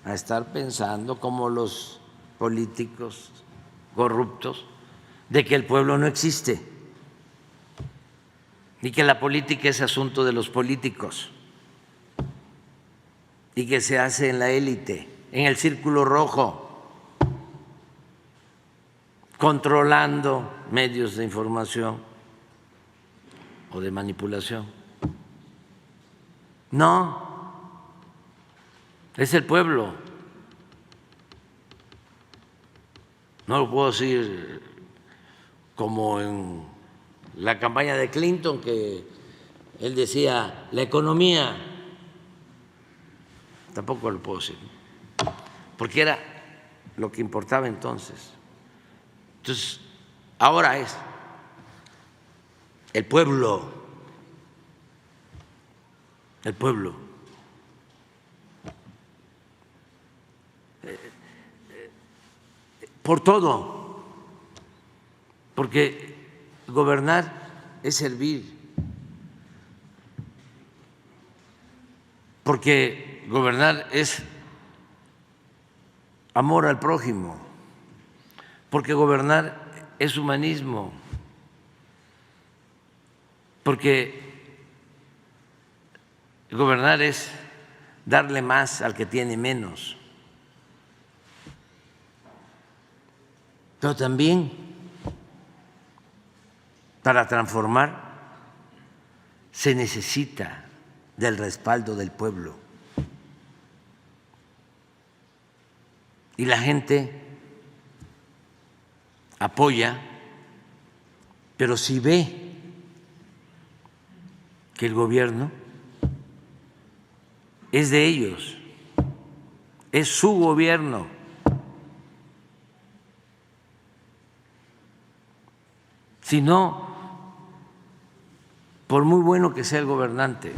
a estar pensando como los políticos corruptos de que el pueblo no existe y que la política es asunto de los políticos y que se hace en la élite, en el círculo rojo, controlando medios de información o de manipulación. No, es el pueblo. No lo puedo decir como en la campaña de Clinton, que él decía la economía. Tampoco lo puedo decir, porque era lo que importaba entonces. Entonces, ahora es el pueblo, el pueblo. Por todo, porque gobernar es servir, porque gobernar es amor al prójimo, porque gobernar es humanismo, porque gobernar es darle más al que tiene menos. Pero también para transformar se necesita del respaldo del pueblo. Y la gente apoya, pero si ve que el gobierno es de ellos, es su gobierno, si no, por muy bueno que sea el gobernante,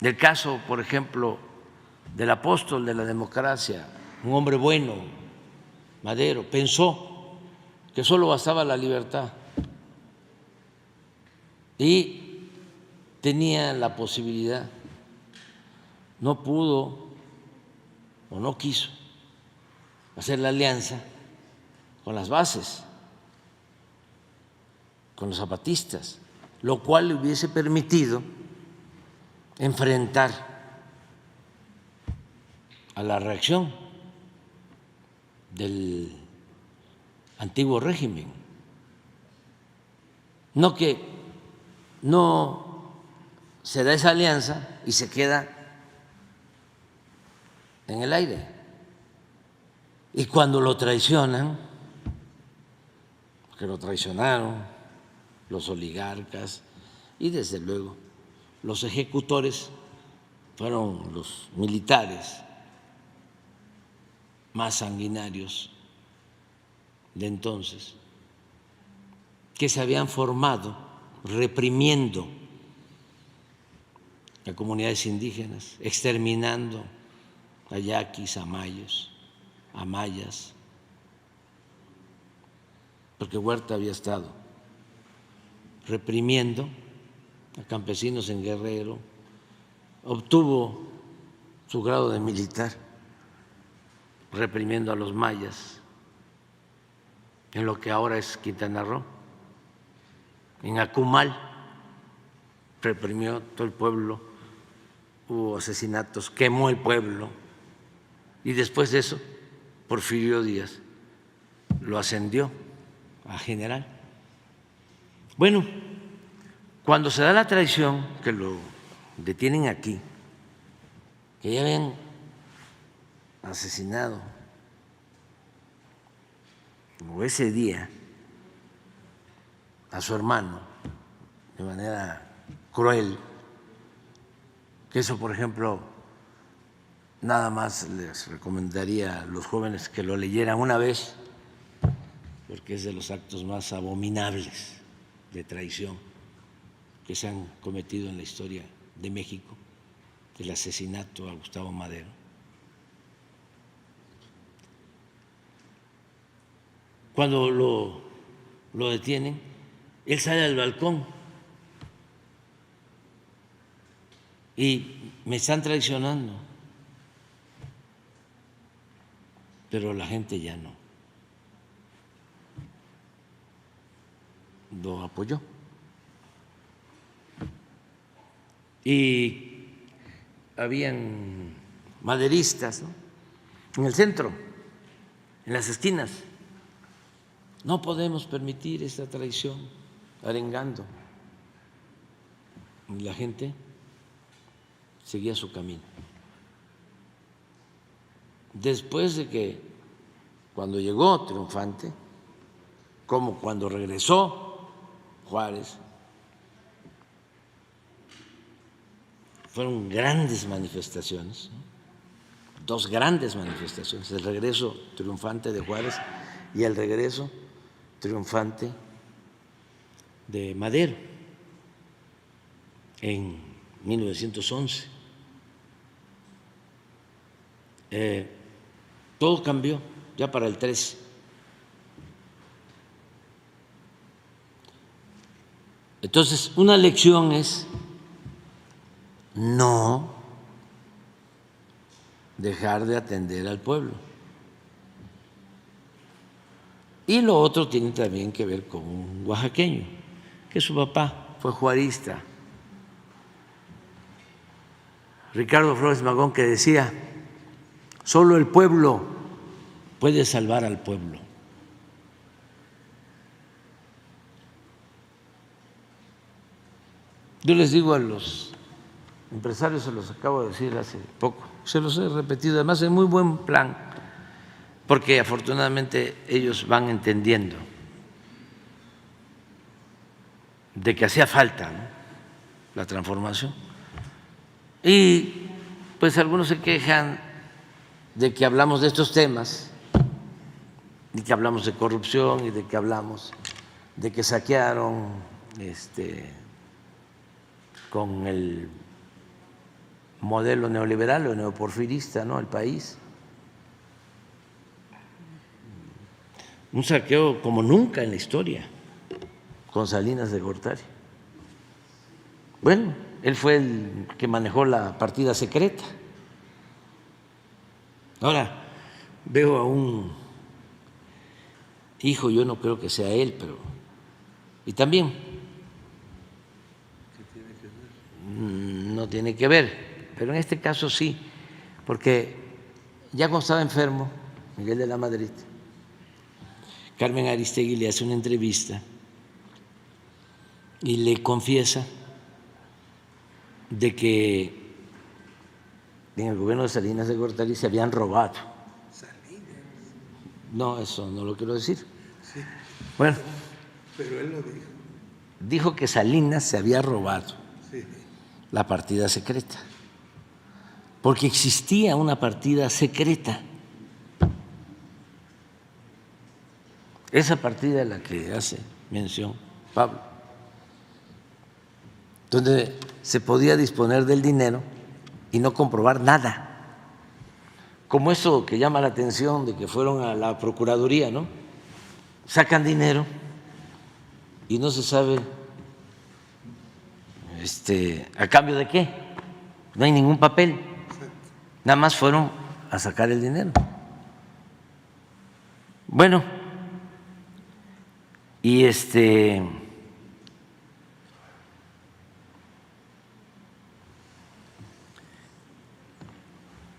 del caso, por ejemplo, del apóstol de la democracia, un hombre bueno, Madero, pensó que solo bastaba la libertad y tenía la posibilidad, no pudo o no quiso hacer la alianza con las bases, con los zapatistas, lo cual le hubiese permitido enfrentar a la reacción del antiguo régimen. No que no se da esa alianza y se queda en el aire. Y cuando lo traicionan, que lo traicionaron los oligarcas y desde luego los ejecutores fueron los militares más sanguinarios de entonces, que se habían formado reprimiendo a comunidades indígenas, exterminando a yaquis, a mayas, porque Huerta había estado reprimiendo a campesinos en Guerrero, obtuvo su grado de militar reprimiendo a los mayas en lo que ahora es Quintana Roo. En Akumal reprimió todo el pueblo, hubo asesinatos, quemó el pueblo y después de eso Porfirio Díaz lo ascendió a general. Bueno, cuando se da la traición, que lo detienen aquí, que ya habían asesinado, o ese día, a su hermano de manera cruel, que eso, por ejemplo, nada más les recomendaría a los jóvenes que lo leyeran una vez, porque es de los actos más abominables de traición que se han cometido en la historia de México, el asesinato a Gustavo Madero. Cuando lo detienen, él sale al balcón y me están traicionando, pero la gente ya no lo apoyó. Y habían maderistas, ¿no?, en el centro, en las esquinas. No podemos permitir esta traición, arengando. Y la gente seguía su camino. Después de que, cuando llegó triunfante, como cuando regresó Juárez, fueron grandes manifestaciones, ¿no?, dos grandes manifestaciones, el regreso triunfante de Juárez y el regreso triunfante de Madero en 1911. Todo cambió ya para el 13. Entonces, una lección es no dejar de atender al pueblo. Y lo otro tiene también que ver con un oaxaqueño, que su papá fue juarista, Ricardo Flores Magón, que decía: solo el pueblo puede salvar al pueblo. Yo les digo a los empresarios, se los acabo de decir hace poco, se los he repetido, además en muy buen plan, porque afortunadamente ellos van entendiendo de que hacía falta, ¿no?, la transformación. Y pues algunos se quejan de que hablamos de estos temas, y que hablamos de corrupción, y de que hablamos de que saquearon con el modelo neoliberal o neoporfirista, ¿no?, el país. Un saqueo como nunca en la historia, con Salinas de Gortari. Bueno, él fue el que manejó la partida secreta. Ahora veo a un hijo, yo no creo que sea él, pero… Y también… No tiene que ver, pero en este caso sí, porque ya cuando estaba enfermo, Miguel de la Madrid, Carmen Aristegui le hace una entrevista y le confiesa de que en el gobierno de Salinas de Gortari se habían robado. No, eso no lo quiero decir. Sí. Bueno, Pero él lo dijo. Dijo que Salinas se había robado Sí. la partida secreta, porque existía una partida secreta. Esa partida a la que hace mención Pablo, donde se podía disponer del dinero y no comprobar nada. Como eso que llama la atención de que fueron a la Procuraduría, ¿no? Sacan dinero y no se sabe ¿a cambio de qué? No hay ningún papel. Nada más fueron a sacar el dinero. Bueno, y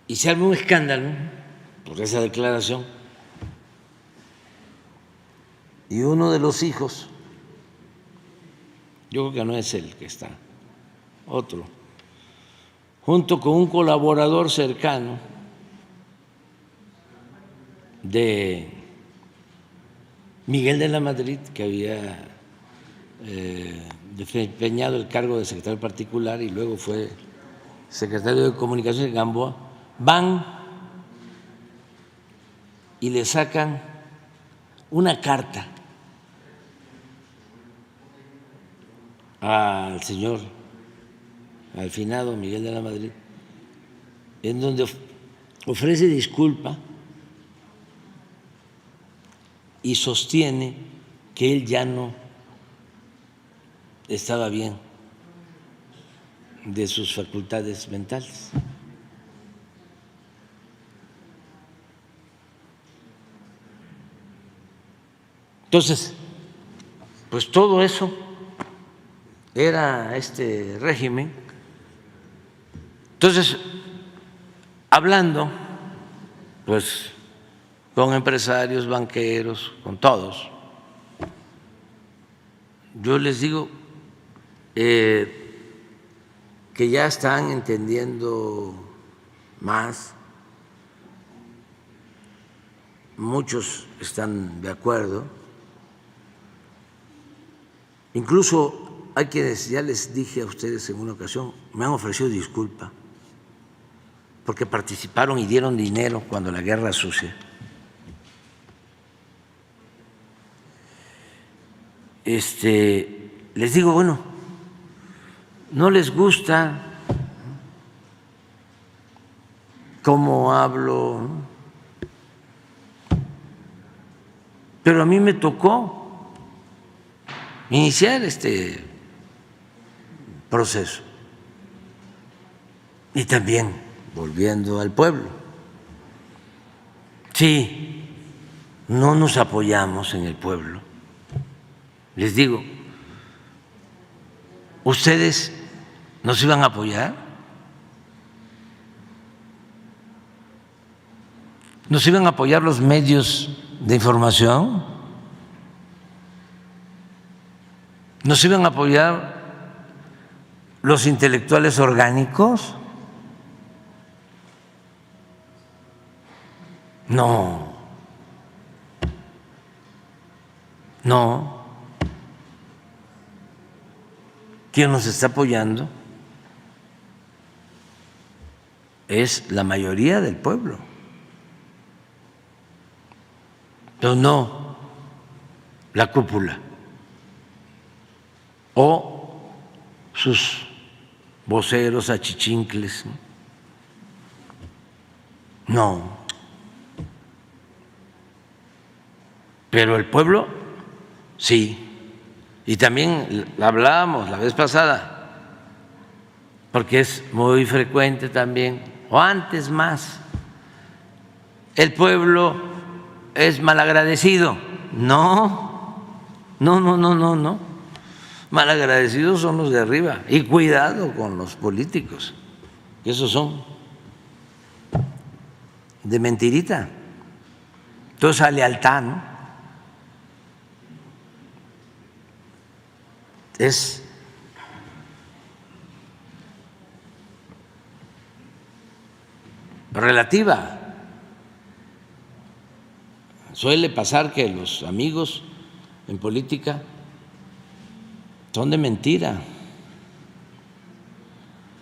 y se arma un escándalo por esa declaración, y uno de los hijos, yo creo que no es el que está, otro, junto con un colaborador cercano de Miguel de la Madrid, que había desempeñado el cargo de secretario particular y luego fue secretario de Comunicaciones de Gamboa, van y le sacan una carta al señor, al finado Miguel de la Madrid, en donde ofrece disculpa y sostiene que él ya no estaba bien de sus facultades mentales. Entonces, pues todo eso era este régimen. Entonces, hablando pues con empresarios, banqueros, con todos, yo les digo que ya están entendiendo más, muchos están de acuerdo, incluso hay quienes, ya les dije a ustedes en una ocasión, me han ofrecido disculpa porque participaron y dieron dinero cuando la guerra sucia. Les digo, bueno, no les gusta cómo hablo, ¿no? Pero a mí me tocó iniciar este proceso. Y también, volviendo al pueblo, sí, no nos apoyamos en el pueblo. Les digo, ¿ustedes nos iban a apoyar? ¿Nos iban a apoyar los medios de información? ¿Nos iban a apoyar los intelectuales orgánicos? No, no. Quien nos está apoyando es la mayoría del pueblo, pero no la cúpula o sus voceros achichincles. No, pero el pueblo sí. Y también hablábamos la vez pasada, porque es muy frecuente también, o antes más, el pueblo es malagradecido, No, no, no, no, no, no. Malagradecidos son los de arriba. Y cuidado con los políticos, que esos son de mentirita. Toda esa lealtad, ¿no? Es relativa. Suele pasar que los amigos en política son de mentira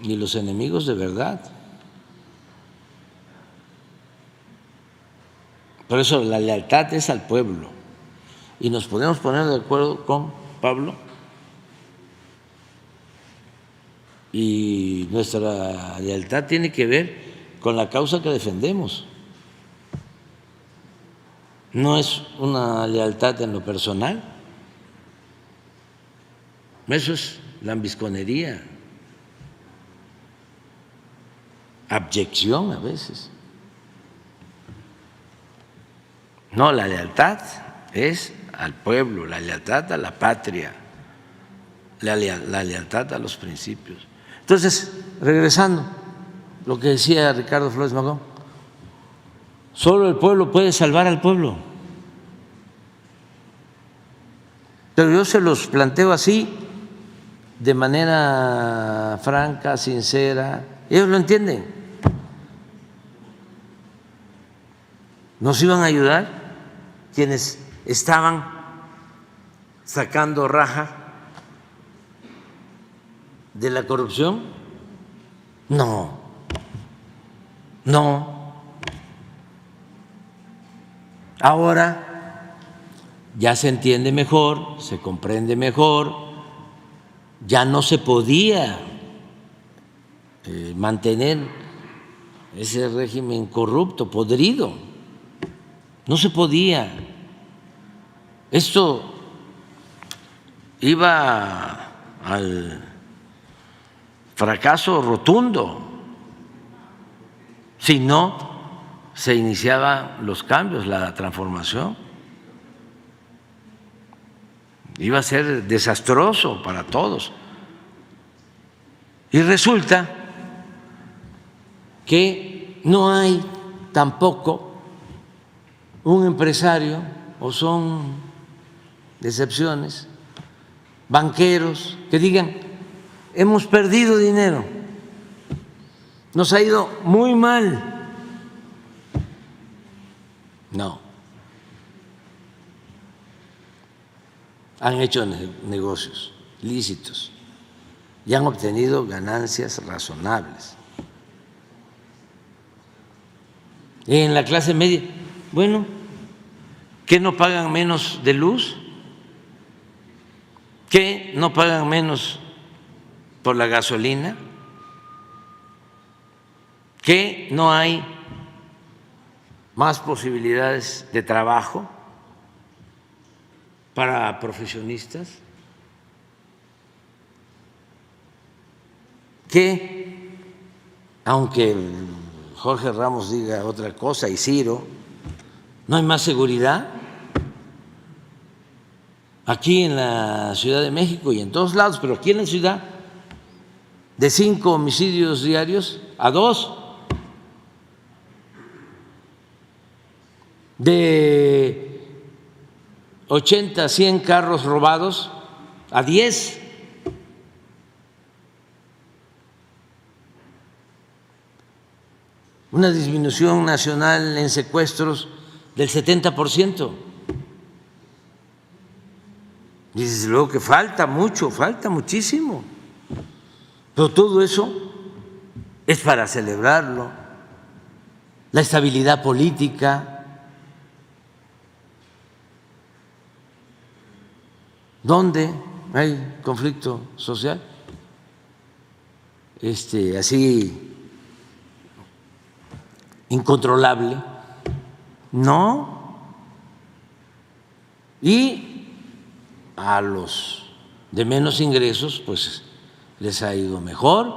y los enemigos de verdad. Por eso la lealtad es al pueblo. Y nos podemos poner de acuerdo con Pablo, y nuestra lealtad tiene que ver con la causa que defendemos. No es una lealtad en lo personal, eso es lambisconería, abyección a veces. No, la lealtad es al pueblo, la lealtad a la patria, la lealtad a los principios. Entonces, regresando, lo que decía Ricardo Flores Magón, solo el pueblo puede salvar al pueblo. Pero yo se los planteo así, de manera franca, sincera, ellos lo entienden. Nos iban a ayudar quienes estaban sacando raja de la corrupción. No, no. Ahora ya se entiende mejor, se comprende mejor, ya no se podía mantener ese régimen corrupto, podrido, no se podía. Esto iba al fracaso rotundo si no se iniciaban los cambios, la transformación. Iba a ser desastroso para todos. Y resulta que no hay tampoco un empresario, o son excepciones, banqueros, que digan: hemos perdido dinero, nos ha ido muy mal. No. Han hecho negocios lícitos y han obtenido ganancias razonables. Y en la clase media, bueno, ¿qué no pagan menos de luz? ¿Qué no pagan menos por la gasolina? ¿Qué no hay más posibilidades de trabajo para profesionistas? ¿Qué, aunque Jorge Ramos diga otra cosa y Ciro, no hay más seguridad? Aquí en la Ciudad de México y en todos lados, pero aquí en la ciudad, de 5 homicidios diarios a 2, de 80 a 100 carros robados a 10. Una disminución nacional en secuestros del 70%. Y desde luego que falta mucho, falta muchísimo. Pero todo eso es para celebrarlo. La estabilidad política. ¿Dónde hay conflicto social? Así incontrolable. No. Y a los de menos ingresos, pues les ha ido mejor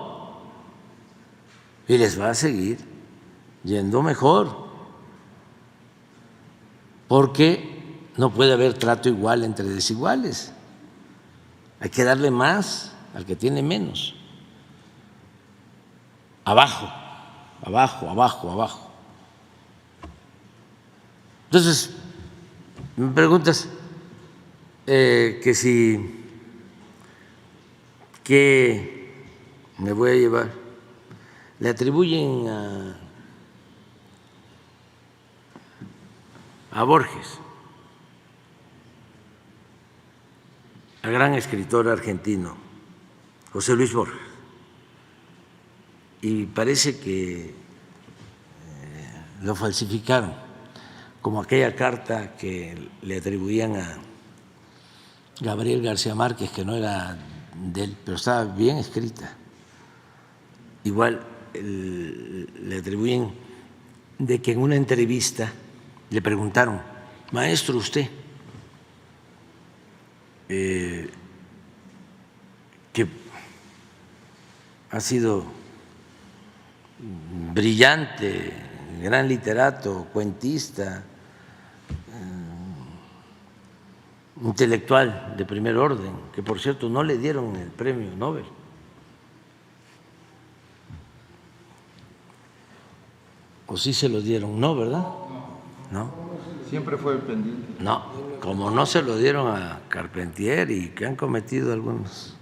y les va a seguir yendo mejor, porque no puede haber trato igual entre desiguales. Hay que darle más al que tiene menos. Abajo, abajo, abajo, abajo. Entonces, me preguntas que si, ¿qué me voy a llevar? Le atribuyen a Borges, al gran escritor argentino, José Luis Borges, y parece que lo falsificaron, como aquella carta que le atribuían a Gabriel García Márquez, que no era de él, pero estaba bien escrita. Igual le atribuyen de que en una entrevista le preguntaron: maestro, usted, que ha sido brillante, gran literato, cuentista, intelectual de primer orden, que por cierto no le dieron el premio Nobel. ¿O sí se lo dieron? No, ¿verdad? No. Siempre fue pendiente. No, como no se lo dieron a Carpentier y que han cometido algunas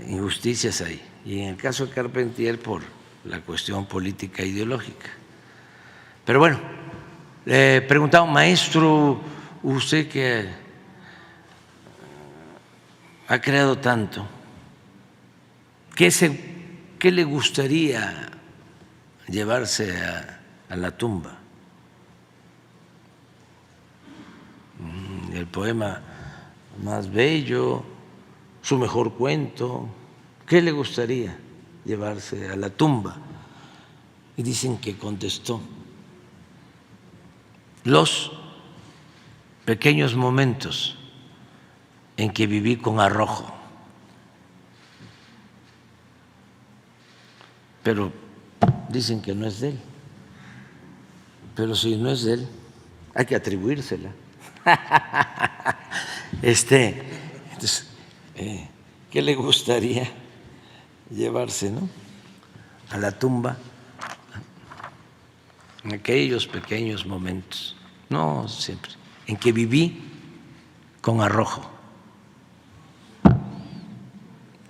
injusticias ahí. Y en el caso de Carpentier por la cuestión política e ideológica. Pero bueno, le preguntaba, maestro, usted que ha creado tanto, ¿qué le gustaría llevarse a la tumba? El poema más bello, su mejor cuento, ¿qué le gustaría llevarse a la tumba? Y dicen que contestó: los pequeños momentos en que viví con arrojo. Pero dicen que no es de él. Pero si no es de él, hay que atribuírsela. Entonces, ¿qué le gustaría llevarse, no?, a la tumba? En aquellos pequeños momentos, no siempre, en que viví con arrojo.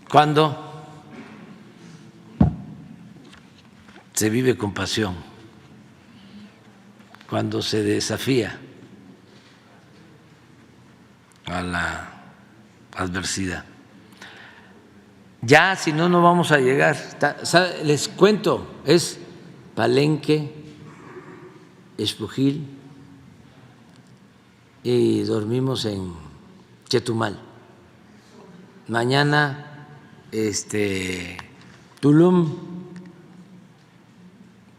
Cuando se vive con pasión, cuando se desafía a la adversidad. Ya, si no, no vamos a llegar. Les cuento, es Palenque, Espujil, y dormimos en Chetumal. Mañana, Tulum,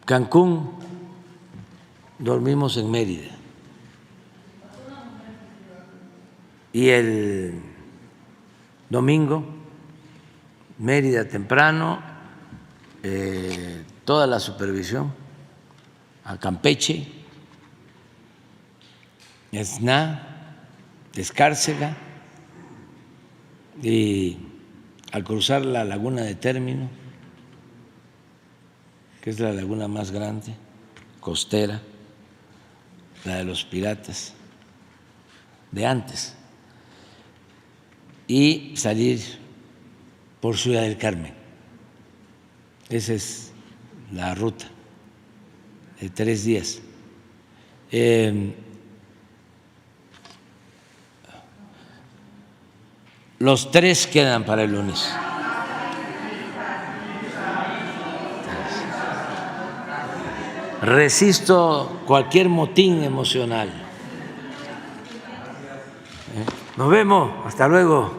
Cancún, dormimos en Mérida. Y el domingo, Mérida temprano, toda la supervisión a Campeche, Esná, Escárcega, y al cruzar la laguna de Término, que es la laguna más grande, costera, la de los piratas de antes, y salir por Ciudad del Carmen. Esa es la ruta de 3 días. Los 3 quedan para el lunes. Resisto cualquier motín emocional. Nos vemos, hasta luego.